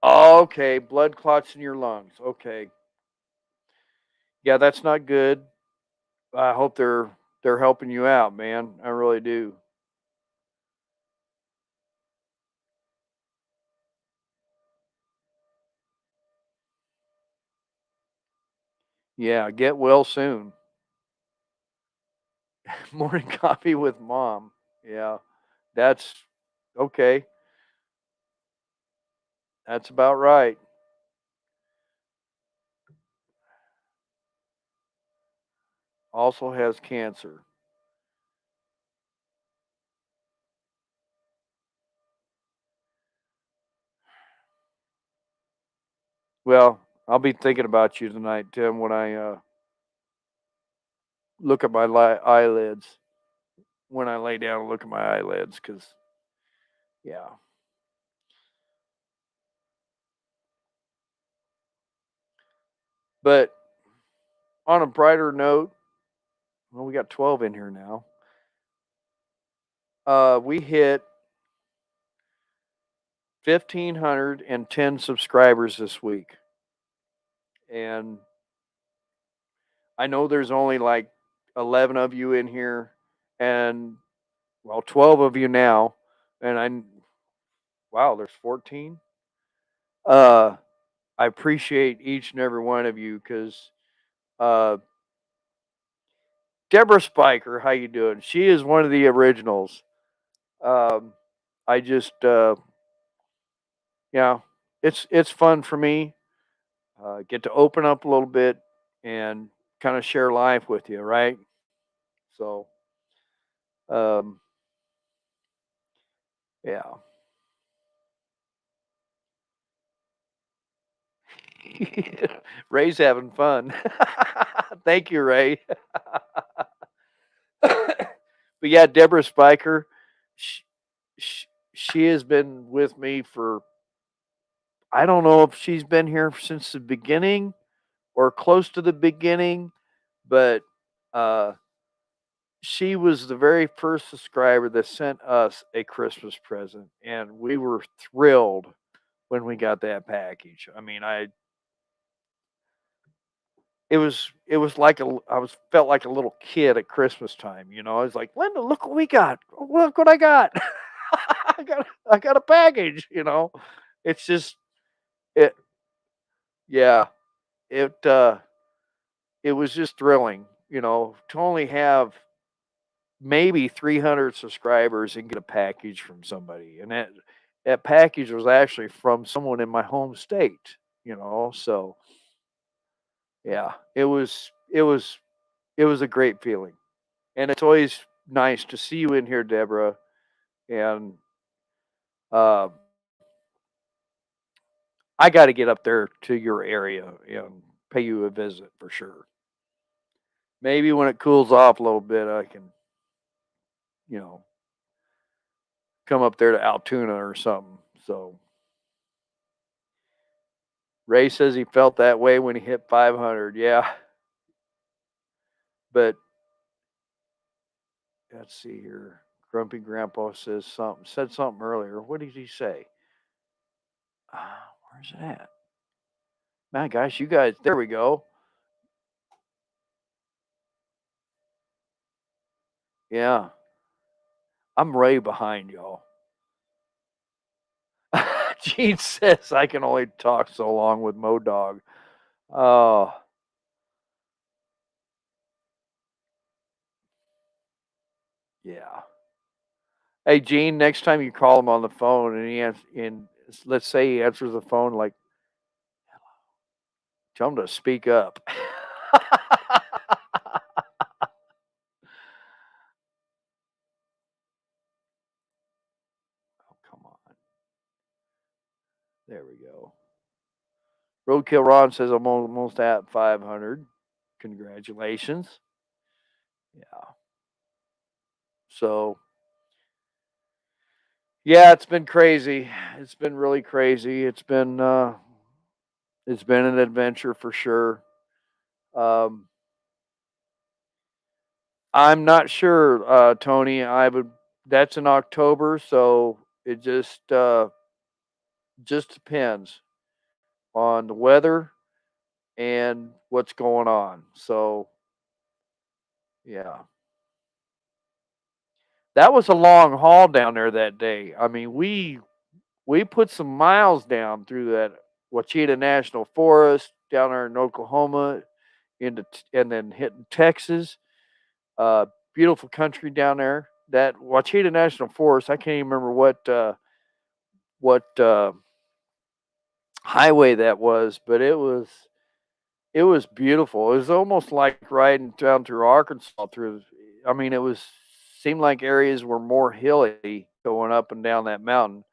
Okay, blood clots in your lungs. Okay. Yeah, that's not good. I hope they're helping you out, man. I really do. Yeah, get well soon. Morning coffee with mom. Yeah, that's okay. That's about right. Also has cancer. Well, I'll be thinking about you tonight, Tim, when I look at my eyelids. When I lay down and look at my eyelids, because yeah. But on a brighter note, well, we got 12 in here now. We hit 1,510 subscribers this week, and I know there's only like 11 of you in here, and well, 12 of you now, and wow, there's 14. Uh, I appreciate each and every one of you because uh, Deborah Spiker, how you doing? She is one of the originals. Um, I just, yeah, it's fun for me. Get to open up a little bit and kind of share life with you, right? So, um, yeah. Ray's having fun. Thank you, Ray. But yeah, Deborah Spiker, she, she has been with me for, I don't know if she's been here since the beginning or close to the beginning, but uh, she was the very first subscriber that sent us a Christmas present, and we were thrilled when we got that package. I mean, it was like I was felt like a little kid at Christmas time, you know. I was like, Linda, look what we got. Look what I got. I got a package, you know. It's just it yeah, it it was just thrilling, you know, to only have maybe 300 subscribers and get a package from somebody. And that package was actually from someone in my home state, you know. So, yeah, it was a great feeling. And it's always nice to see you in here, Deborah. And uh, I got to get up there to your area and pay you a visit for sure. Maybe when it cools off a little bit, I can, you know, come up there to Altoona or something. So Ray says he felt that way when he hit 500. Yeah, but let's see here. Grumpy Grandpa said something earlier. What did he say? Where's it at? Man, gosh, you guys, there we go. Yeah, I'm way behind y'all. Gene says I can only talk so long with Mo Dog. Oh, yeah. Hey, Gene, next time you call him on the phone and let's say he answers the phone, like, tell him to speak up. Oh, come on. There we go. Roadkill Ron says I'm almost at 500. Congratulations. Yeah. So yeah, it's been crazy. It's been really crazy. It's been an adventure for sure. Um, I'm not sure, Tony. I would. That's in October, so it just depends on the weather and what's going on. So yeah, that was a long haul down there that day. I mean, we put some miles down through that Wachita National Forest down there in Oklahoma and then hitting Texas. Uh, Beautiful country down there. That Wachita National Forest. I can't even remember what highway that was, but it was beautiful. It was almost like riding down through Arkansas through. I mean, it was seemed like areas were more hilly going up and down that mountain.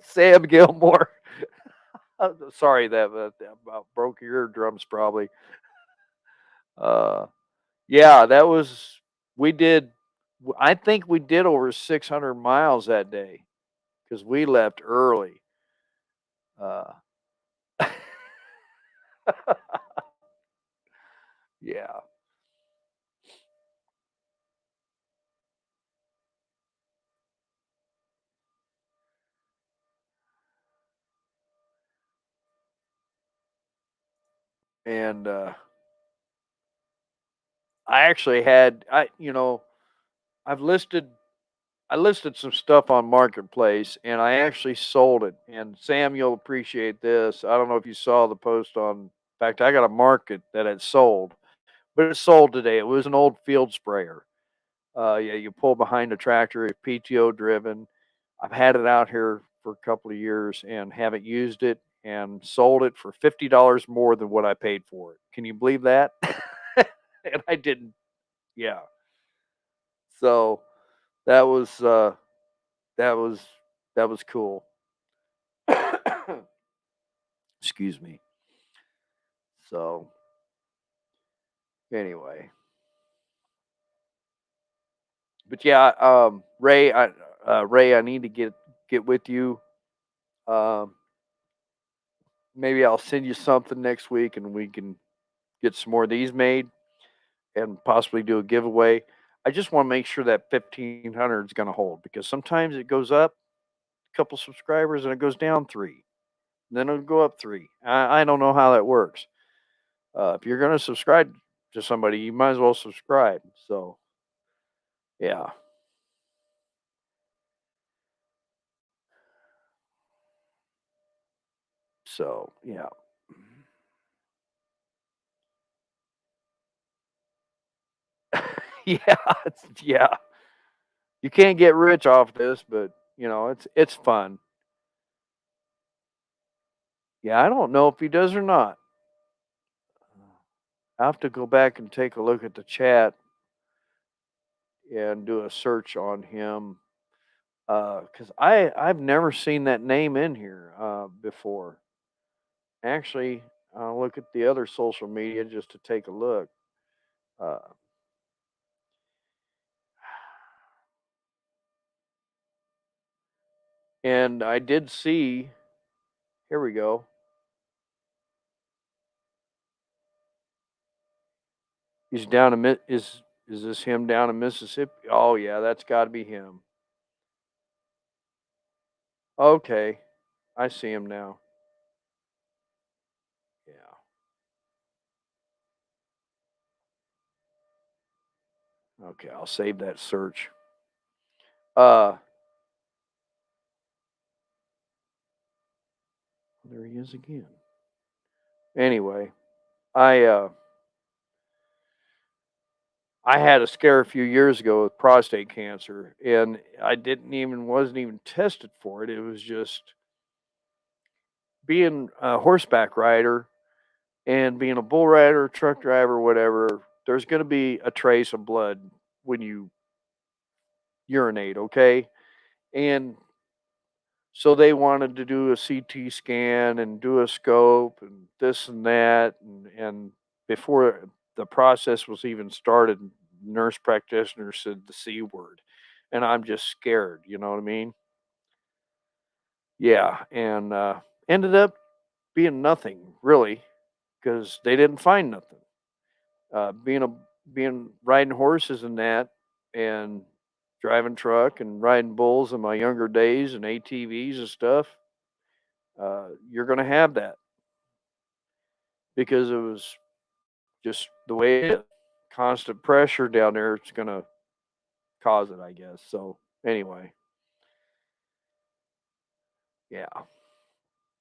Sam Gilmore. Sorry that about broke your eardrums probably. Uh, yeah, that was we did. I think we did over 600 miles that day because we left early. Uh, yeah, and I actually had I've listed I listed some stuff on Marketplace and I actually sold it. And Sam, you'll appreciate this. I don't know if you saw the post on. In fact, I got a market that had sold, but it sold today. It was an old field sprayer. Yeah, you pull behind a tractor, it's PTO driven. I've had it out here for a couple of years and haven't used it and sold it for $50 more than what I paid for it. Can you believe that? And I didn't. Yeah. So that was that was that was cool. Excuse me. So anyway, but yeah, Ray, I need to get with you. Um, Maybe I'll send you something next week, and we can get some more of these made and possibly do a giveaway. I just want to make sure that 1,500 is going to hold because sometimes it goes up a couple subscribers and it goes down three, then it'll go up three. I don't know how that works. If you're going to subscribe to somebody, you might as well subscribe. So yeah, so yeah, yeah, yeah. You can't get rich off this, but it's fun. Yeah, I don't know if he does or not. I have to go back and take a look at the chat and do a search on him because I've never seen that name in here before. Actually, I'll look at the other social media just to take a look. Uh, and I did see. Here we go. He's down in is this him down in Mississippi? Oh yeah, that's got to be him. Okay, I see him now. Yeah. Okay, I'll save that search. Uh, there he is again. Anyway, I uh I had a scare a few years ago with prostate cancer, and I didn't even wasn't even tested for it. It was just being a horseback rider and being a bull rider, truck driver, whatever. There's going to be a trace of blood when you urinate, okay? And so they wanted to do a CT scan and do a scope and this and that, and before the process was even started, nurse practitioner said the C word, and I'm just scared, you know what I mean? Yeah, and, ended up being nothing really, because they didn't find nothing. Being a being riding horses and that, and driving truck and riding bulls in my younger days and ATVs and stuff, you're gonna have that because it was just the way it is. Constant pressure down there, it's gonna cause it, I guess. So anyway, yeah.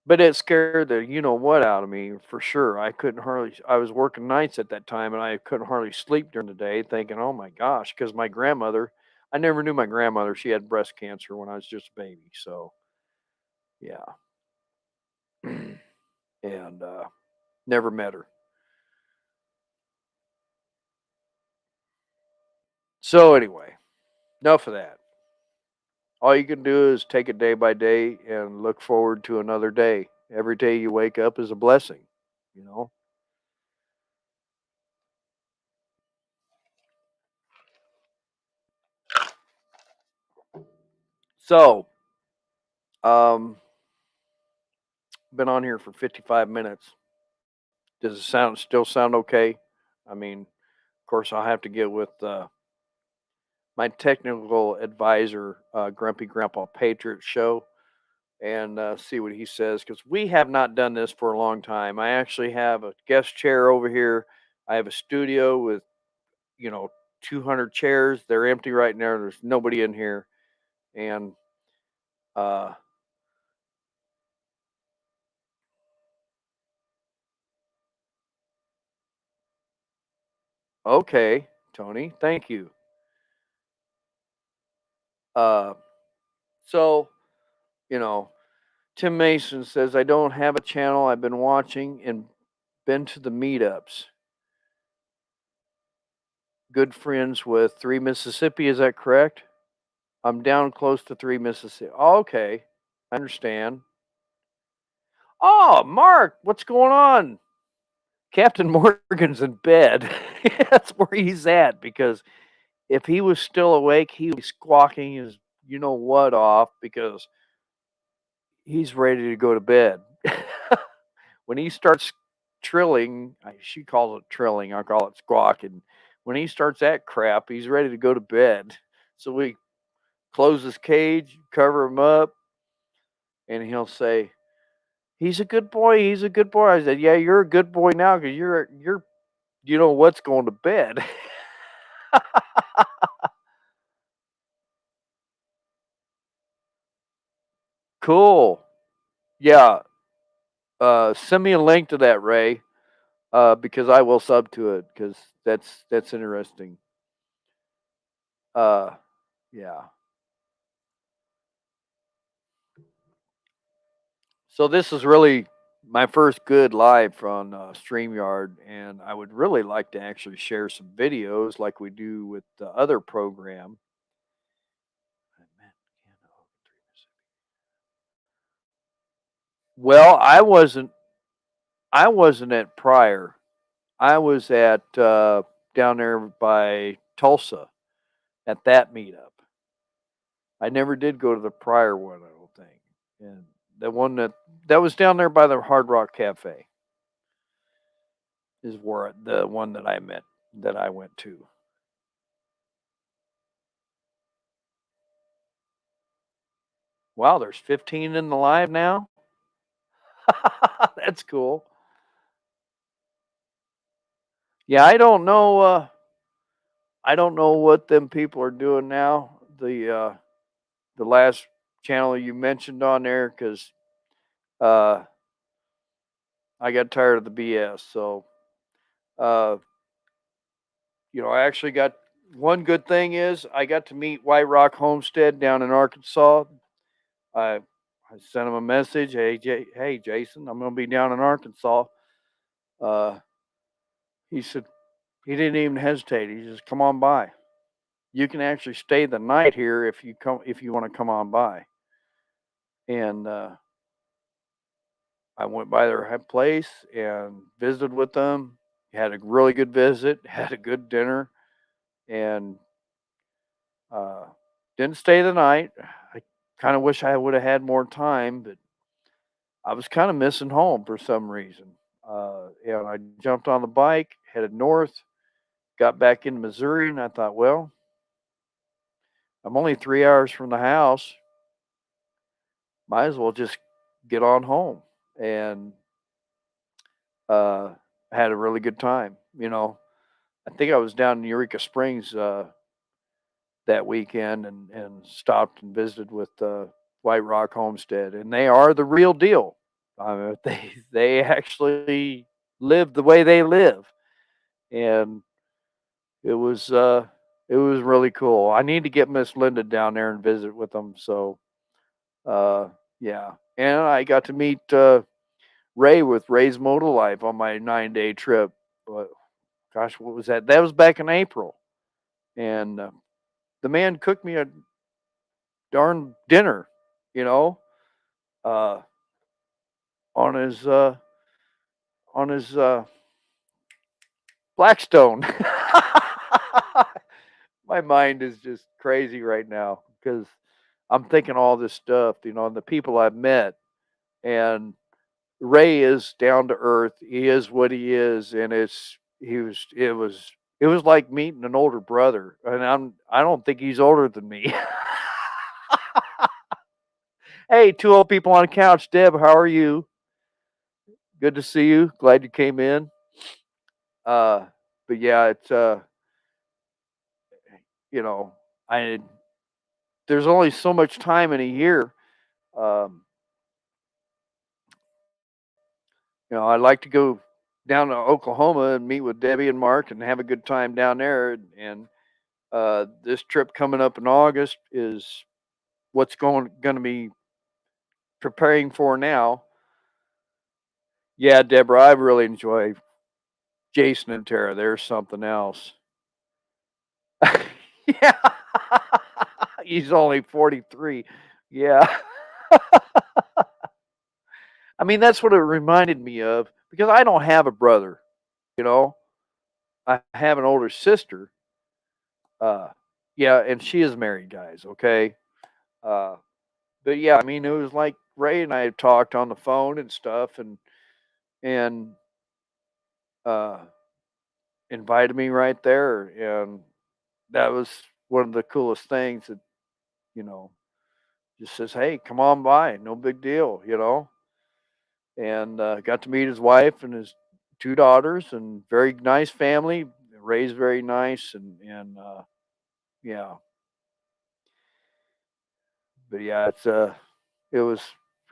But it scared the you know what out of me for sure. I was working nights at that time and I couldn't hardly sleep during the day thinking, "Oh my gosh," because my grandmother, I never knew my grandmother. She had breast cancer when I was just a baby. So, yeah. And never met her. So anyway, enough of that. All you can do is take it day by day and look forward to another day. Every day you wake up is a blessing, you know? So, um, been on here for 55 minutes. Does it still sound okay? I mean, of course, I'll have to get with my technical advisor, Grumpy Grandpa Patriot Show, and see what he says because we have not done this for a long time. I actually have a guest chair over here. I have a studio with, you know, 200 chairs. They're empty right now. There's nobody in here. And uh, okay, Tony, thank you. Uh, so, you know, Tim Mason says, I don't have a channel. I've been watching and been to the meetups. Good friends with Three Mississippi. Is that correct? I'm down close to Three Mississippi. Oh, okay. I understand. Oh, Mark, what's going on? Captain Morgan's in bed. That's where he's at because if he was still awake, he would be squawking his you know what off because he's ready to go to bed. When he starts trilling, she calls it trilling, I call it squawking. When he starts that crap, he's ready to go to bed. So we close his cage, cover him up, and he'll say, "He's a good boy. He's a good boy." I said, "Yeah, you're a good boy now because you're you know what's going to bed." Cool. Yeah. Send me a link to that, Ray, because I will sub to it because that's interesting. Uh, yeah. So this is really my first good live on StreamYard, and I would really like to actually share some videos like we do with the other program. Well, I wasn't at Pryor. I was at down there by Tulsa at that meetup. I never did go to the Pryor one, I don't think. And the one that was down there by the Hard Rock Cafe is where the one that I went to. Wow, there's 15 in the live now. That's cool. Yeah, I don't know what them people are doing now. The last channel you mentioned on there cuz uh I got tired of the BS. So, uh I actually got one good thing is I got to meet White Rock Homestead down in Arkansas. I I sent him a message, hey Jason, I'm going to be down in Arkansas. Uh he said he didn't even hesitate. He just come on by. You can actually stay the night here if you want to come on by. And I went by their place and visited with them. had a really good visit, had a good dinner, and uh, didn't stay the night. I kind of wish I would have had more time, but I was kind of missing home for some reason. And I jumped on the bike, headed north, got back into Missouri, and I thought, well, I'm only 3 hours from the house. Might as well just get on home. And uh, had a really good time. I think I was down in Eureka Springs that weekend and stopped and visited with White Rock Homestead, and they are the real deal. They actually live the way they live, and it was uh, it was really cool. I need to get Miss Linda down there and visit with them. So uh, yeah, and I got to meet Ray with Ray's Moto Life on my 9-day trip. But gosh, what was that? That was back in April, and the man cooked me a darn dinner, you know, uh, on his on his Blackstone. My mind is just crazy right now because I'm thinking all this stuff, and the people I've met, and Ray is down to earth. He is what he is, and it was like meeting an older brother, and I don't think he's older than me. Hey, two old people on a couch. Deb, how are you? Good to see you. Glad you came in. Uh, but yeah, it's you know, I there's only so much time in a year. Um, I'd like to go down to Oklahoma and meet with Debbie and Mark and have a good time down there. And this trip coming up in August is what's going to be preparing for now. Yeah, Deborah, I really enjoy Jason and Tara. There's something else. Yeah. He's only 43. Yeah. I mean, that's what it reminded me of because I don't have a brother, you know. I have an older sister. Uh yeah, and she is married, guys, okay? Uh but yeah, I mean, it was like Ray and I had talked on the phone and stuff and uh invited me right there, and that was one of the coolest things that, you know, just says, "Hey, come on by, no big deal," and got to meet his wife and his two daughters, and very nice family. Ray's very nice, and yeah, but yeah, it was.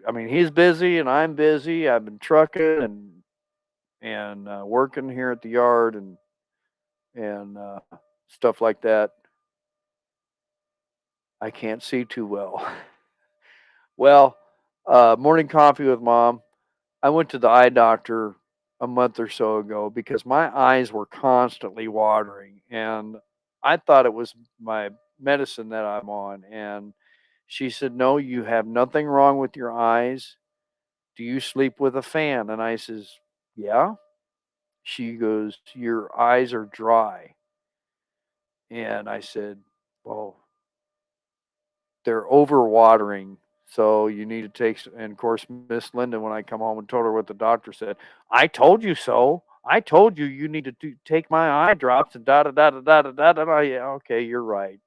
I mean, he's busy and I'm busy. I've been trucking and working here at the yard and stuff like that. I can't see too well. Well, morning coffee with mom. I went to the eye doctor a month or so ago because my eyes were constantly watering, and I thought it was my medicine that I'm on. And she said, "No, you have nothing wrong with your eyes. Do you sleep with a fan?" And I says, "Yeah." She goes, "Your eyes are dry." And I said, "Well, they're overwatering. So you need to take," and of course, Miss Linda, when I come home and told her what the doctor said, "I told you so. I told you you need to take my eye drops and da da da da da da da da." Yeah, okay, you're right.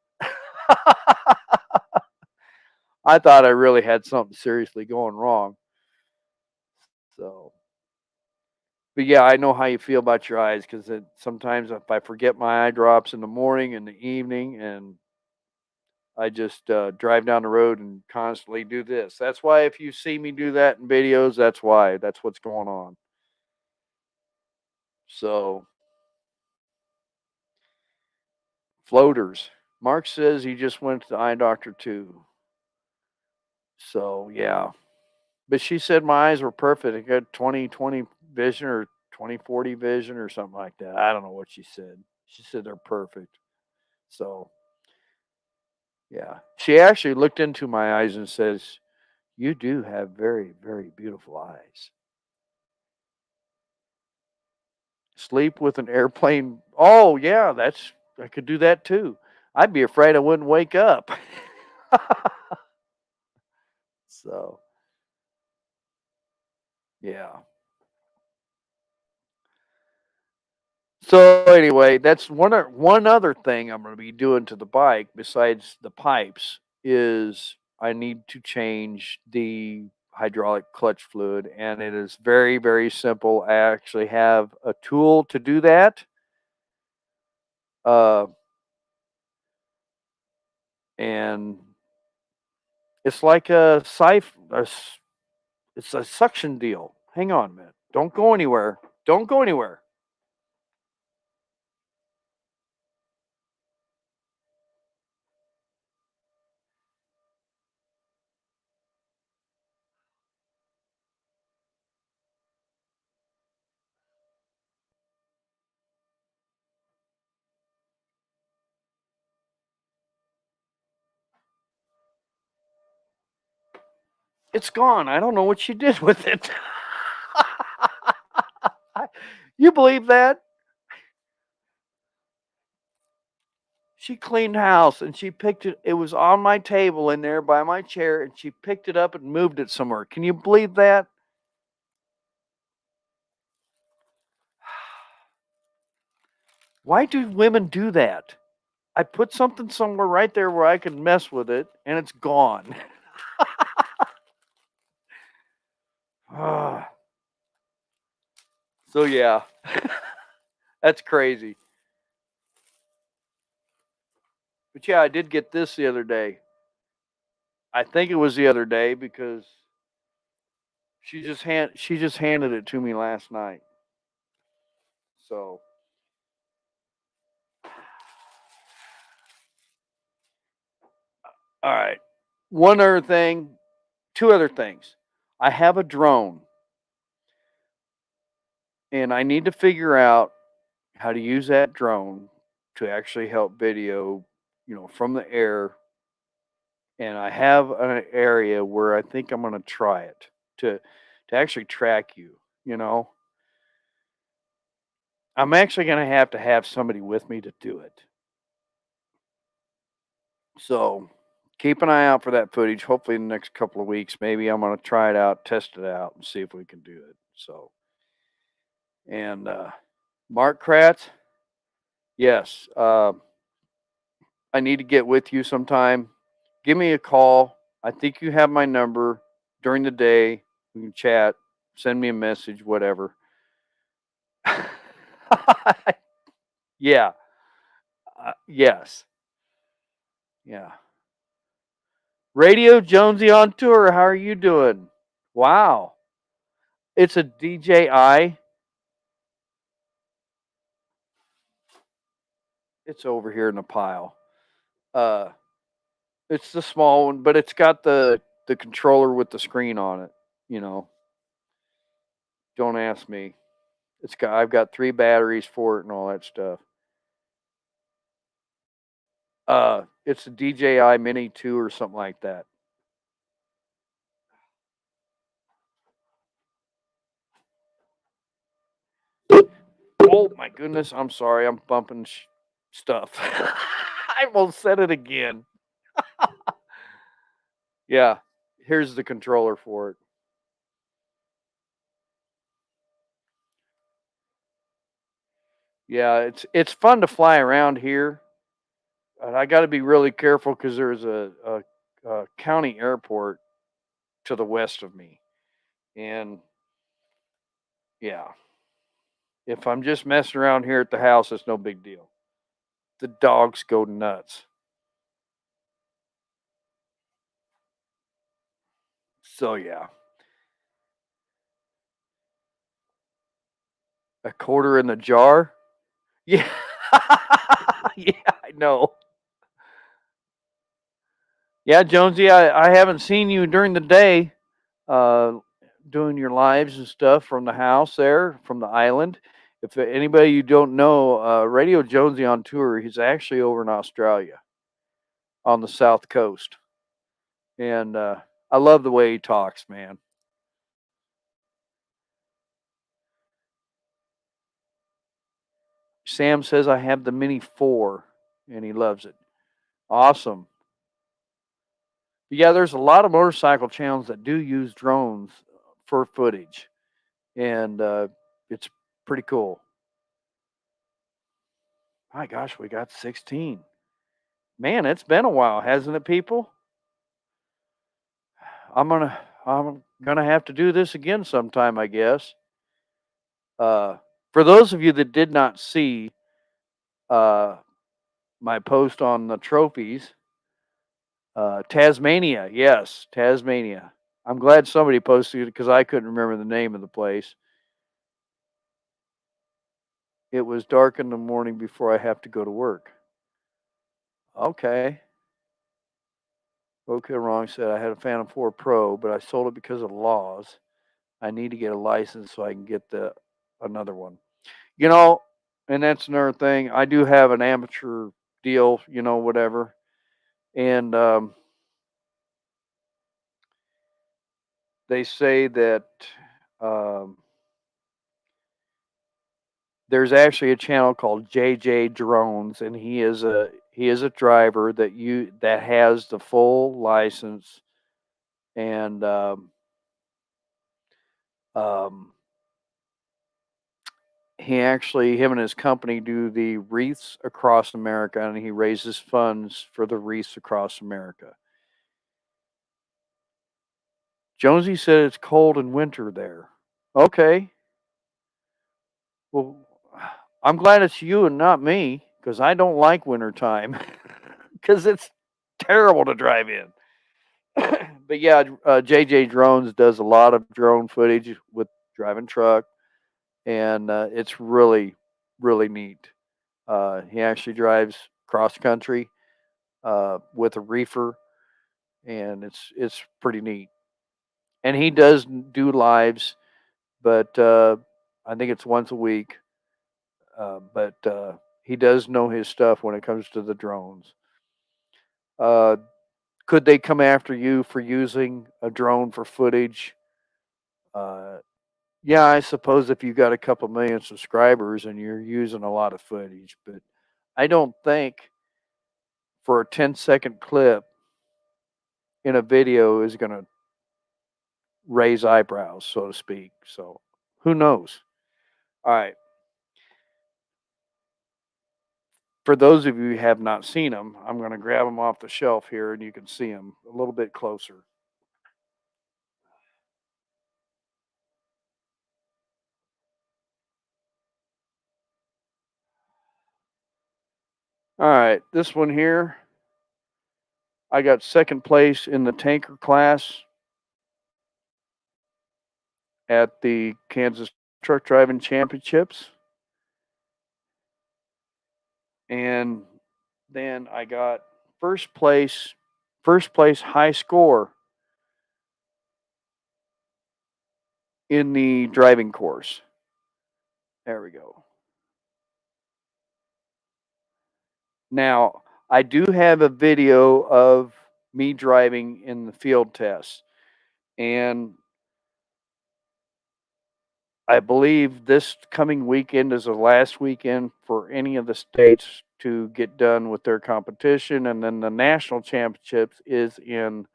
I thought I really had something seriously going wrong. So, but yeah, I know how you feel about your eyes because sometimes if I forget my eye drops in the morning and the evening, and I just drive down the road and constantly do this. That's why if you see me do that in videos, that's why. That's what's going on. So, floaters. Mark says he just went to the eye doctor too. So, yeah. But she said my eyes were perfect. I got 20/20 vision or 20/40 vision or something like that. I don't know what she said. She said they're perfect. So, yeah. She actually looked into my eyes and says, "You do have very, very beautiful eyes." sleep with an airplane. Oh yeah, I could do that too. I'd be afraid I wouldn't wake up. So yeah. So anyway, that's one other thing I'm going to be doing to the bike besides the pipes is I need to change the hydraulic clutch fluid, and it is very very simple. I actually have a tool to do that. Uh, and it's like it's a suction deal. Hang on a minute. Don't go anywhere. Don't go anywhere. It's gone. I don't know what she did with it. You believe that? She cleaned house and she picked it. It was on my table in there by my chair, and she picked it up and moved it somewhere. Can you believe that? Why do women do that? I put something somewhere right there where I could mess with it, and it's gone. Ah, so yeah, that's crazy. But yeah, I did get this the other day. I think it was the other day because she just handed it to me last night. So all right. One other thing, two other things. I have a drone and I need to figure out how to use that drone to actually help video, from the air. And I have an area where I think I'm going to try it to actually track you, you know. I'm actually going to have somebody with me to do it. So keep an eye out for that footage. Hopefully, in the next couple of weeks, maybe I'm going to try it out, test it out, and see if we can do it. So, and Mark Kratz, yes, I need to get with you sometime. Give me a call. I think you have my number during the day. We can chat, send me a message, whatever. Yeah. Yes. Yeah. Radio Jonesy on tour. How are you doing? Wow. It's a DJI. It's over here in the pile. Uh, it's the small one, but it's got the controller with the screen on it. You know, don't ask me. I've got 3 batteries for it and all that stuff. It's a DJI Mini 2 or something like that. Oh my goodness, I'm sorry. I'm bumping stuff. I almost said it again. Yeah, here's the controller for it. Yeah, it's fun to fly around here. And I got to be really careful because there's a county airport to the west of me, and yeah, if I'm just messing around here at the house, it's no big deal. The dogs go nuts. So yeah, a quarter in the jar. Yeah, yeah, I know. Yeah, Jonesy, I haven't seen you during the day, uh, doing your lives and stuff from the house there, from the island. If anybody you don't know, Radio Jonesy on tour, he's actually over in Australia on the south coast, and I love the way he talks, man. Sam says I have the Mini 4 and he loves it. Awesome. But yeah, there's a lot of motorcycle channels that do use drones for footage, and it's pretty cool. My gosh, we got 16. Man, it's been a while, hasn't it, people? I'm gonna have to do this again sometime, I guess. Uh, for those of you that did not see uh, my post on the trophies, Tasmania, yes, Tasmania. I'm glad somebody posted it because I couldn't remember the name of the place. It was dark in the morning before I have to go to work. Okay. Okay, wrong said I had a Phantom 4 Pro, but I sold it because of laws. I need to get a license so I can get the another one. You know, and that's another thing. I do have an amateur deal, whatever. And they say that um, there's actually a channel called JJ Drones, and he is a driver that has the full license, and um, him and his company do the wreaths across America, and he raises funds for the wreaths across America. Jonesy said it's cold in winter there. Okay, well, I'm glad it's you and not me because I don't like winter time because it's terrible to drive in. But yeah, JJ Drones does a lot of drone footage with driving truck, and it's really, really neat. He actually drives cross country with a reefer, and it's pretty neat. And he does do lives, but I think it's once a week. But he does know his stuff when it comes to the drones. Uh, could they come after you for using a drone for footage? Uh, yeah, I suppose if you got a couple million subscribers and you're using a lot of footage, but I don't think for a 10-second clip in a video is going to raise eyebrows, so to speak. So who knows? All right. For those of you who have not seen them, I'm going to grab them off the shelf here and you can see them a little bit closer. All right, this one here, I got second place in the tanker class at the Kansas Truck Driving Championships. And then I got first place high score in the driving course. There we go. Now, I do have a video of me driving in the field test, and I believe this coming weekend is the last weekend for any of the states to get done with their competition, and then the national championships is in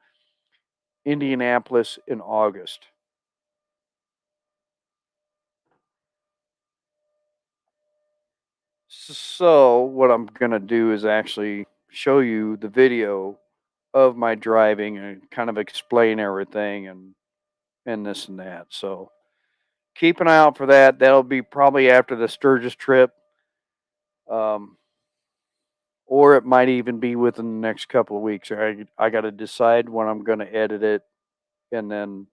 Indianapolis in August. So, what I'm going to do is actually show you the video of my driving and kind of explain everything and this and that. So, keep an eye out for that. That'll be probably after the Sturgis trip. Um, or it might even be within the next couple of weeks. I got to decide when I'm going to edit it and then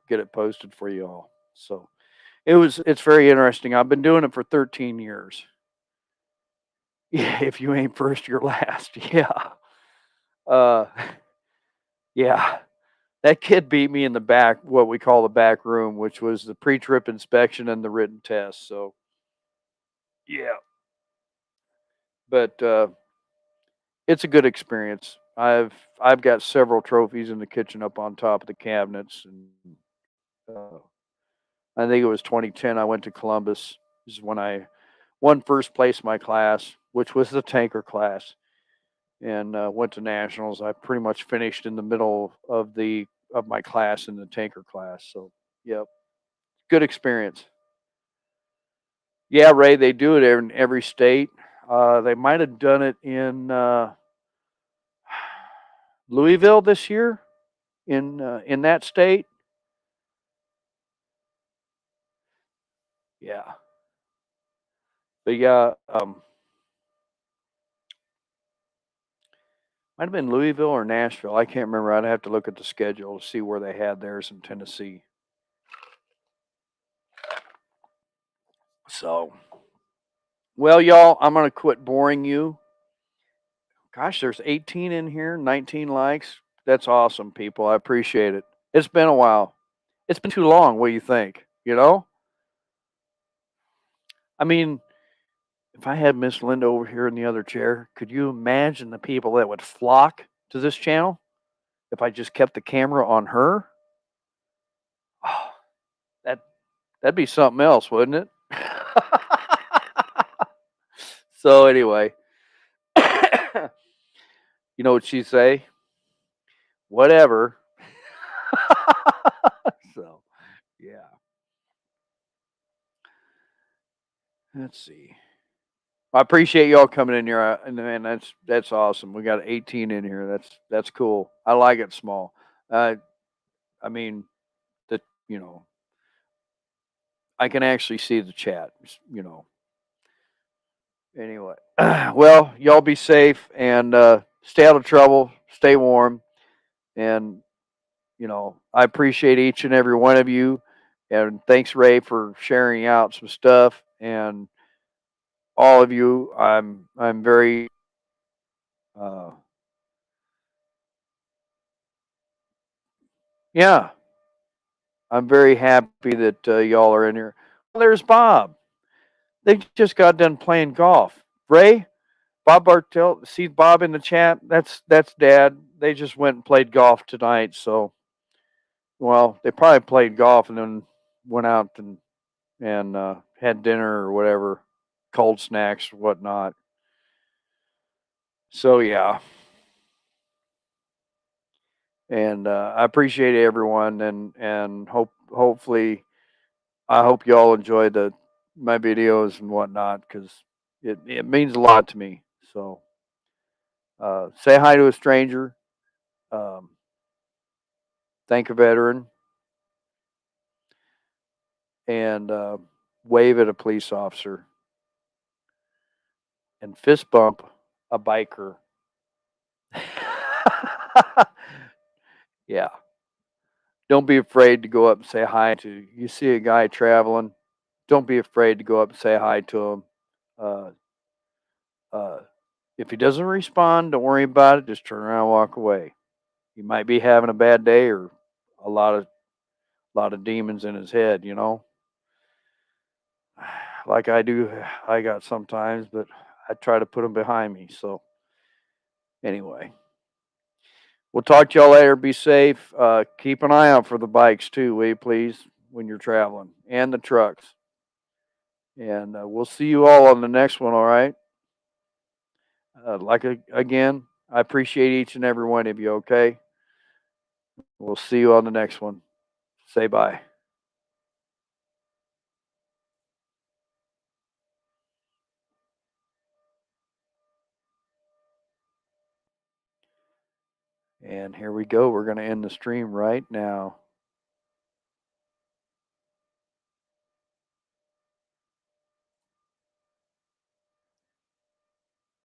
get it posted for you all. So it's very interesting. I've been doing it for 13 years. Yeah, if you ain't first, you're last. Yeah. Uh, yeah. That kid beat me in the back, what we call the back room, which was the pre-trip inspection and the written test. So, yeah. But it's a good experience. I've got several trophies in the kitchen up on top of the cabinets, and uh, I think it was 2010. I went to Columbus. This is when I won first place in my class, which was the tanker class, and went to nationals. I pretty much finished in the middle of my class in the tanker class. So, yep, good experience. Yeah, Ray, they do it in every state. They might have done it in Louisville this year, in that state. Yeah, but yeah, might have been Louisville or Nashville. I can't remember. I'd have to look at the schedule to see where they had theirs in Tennessee. So, well, y'all, I'm gonna quit boring you. Gosh, there's 18 in here, 19 likes. That's awesome, people. I appreciate it. It's been a while. It's been too long. What do you think? You know? I mean, if I had Miss Linda over here in the other chair, could you imagine the people that would flock to this channel if I just kept the camera on her? Oh, that that'd be something else, wouldn't it? So anyway, you know what she say? Whatever. So yeah. Let's see. I appreciate y'all coming in here, and man, that's awesome. We got 18 in here. That's cool. I like it small. Uh, I mean, that you know, I can actually see the chat. You know. Anyway, well, y'all be safe and stay out of trouble. Stay warm, and I appreciate each and every one of you. And thanks, Ray, for sharing out some stuff. And all of you, I'm very uh, yeah, I'm very happy that y'all are in here. Well, there's Bob. They just got done playing golf. Ray, Bob Bartel, see Bob in the chat. That's Dad. They just went and played golf tonight. So, well, they probably played golf and then went out and had dinner or whatever, cold snacks or whatnot. So yeah, and I appreciate everyone, and hopefully I hope you all enjoy the my videos and whatnot because it means a lot to me. So say hi to a stranger, um, thank a veteran, and wave at a police officer, and fist bump a biker. Yeah, don't be afraid to go up and say hi to. You see a guy traveling, don't be afraid to go up and say hi to him. Uh, uh, if he doesn't respond, don't worry about it. Just turn around and walk away. He might be having a bad day or a lot of demons in his head, like I do. I got sometimes, but I try to put them behind me. So anyway, we'll talk to y'all later. Be safe. Keep an eye out for the bikes too, will you please, when you're traveling, and the trucks. And we'll see you all on the next one. All right. Again, I appreciate each and every one of you. Okay. We'll see you on the next one. Say bye. And here we go. We're going to end the stream right now.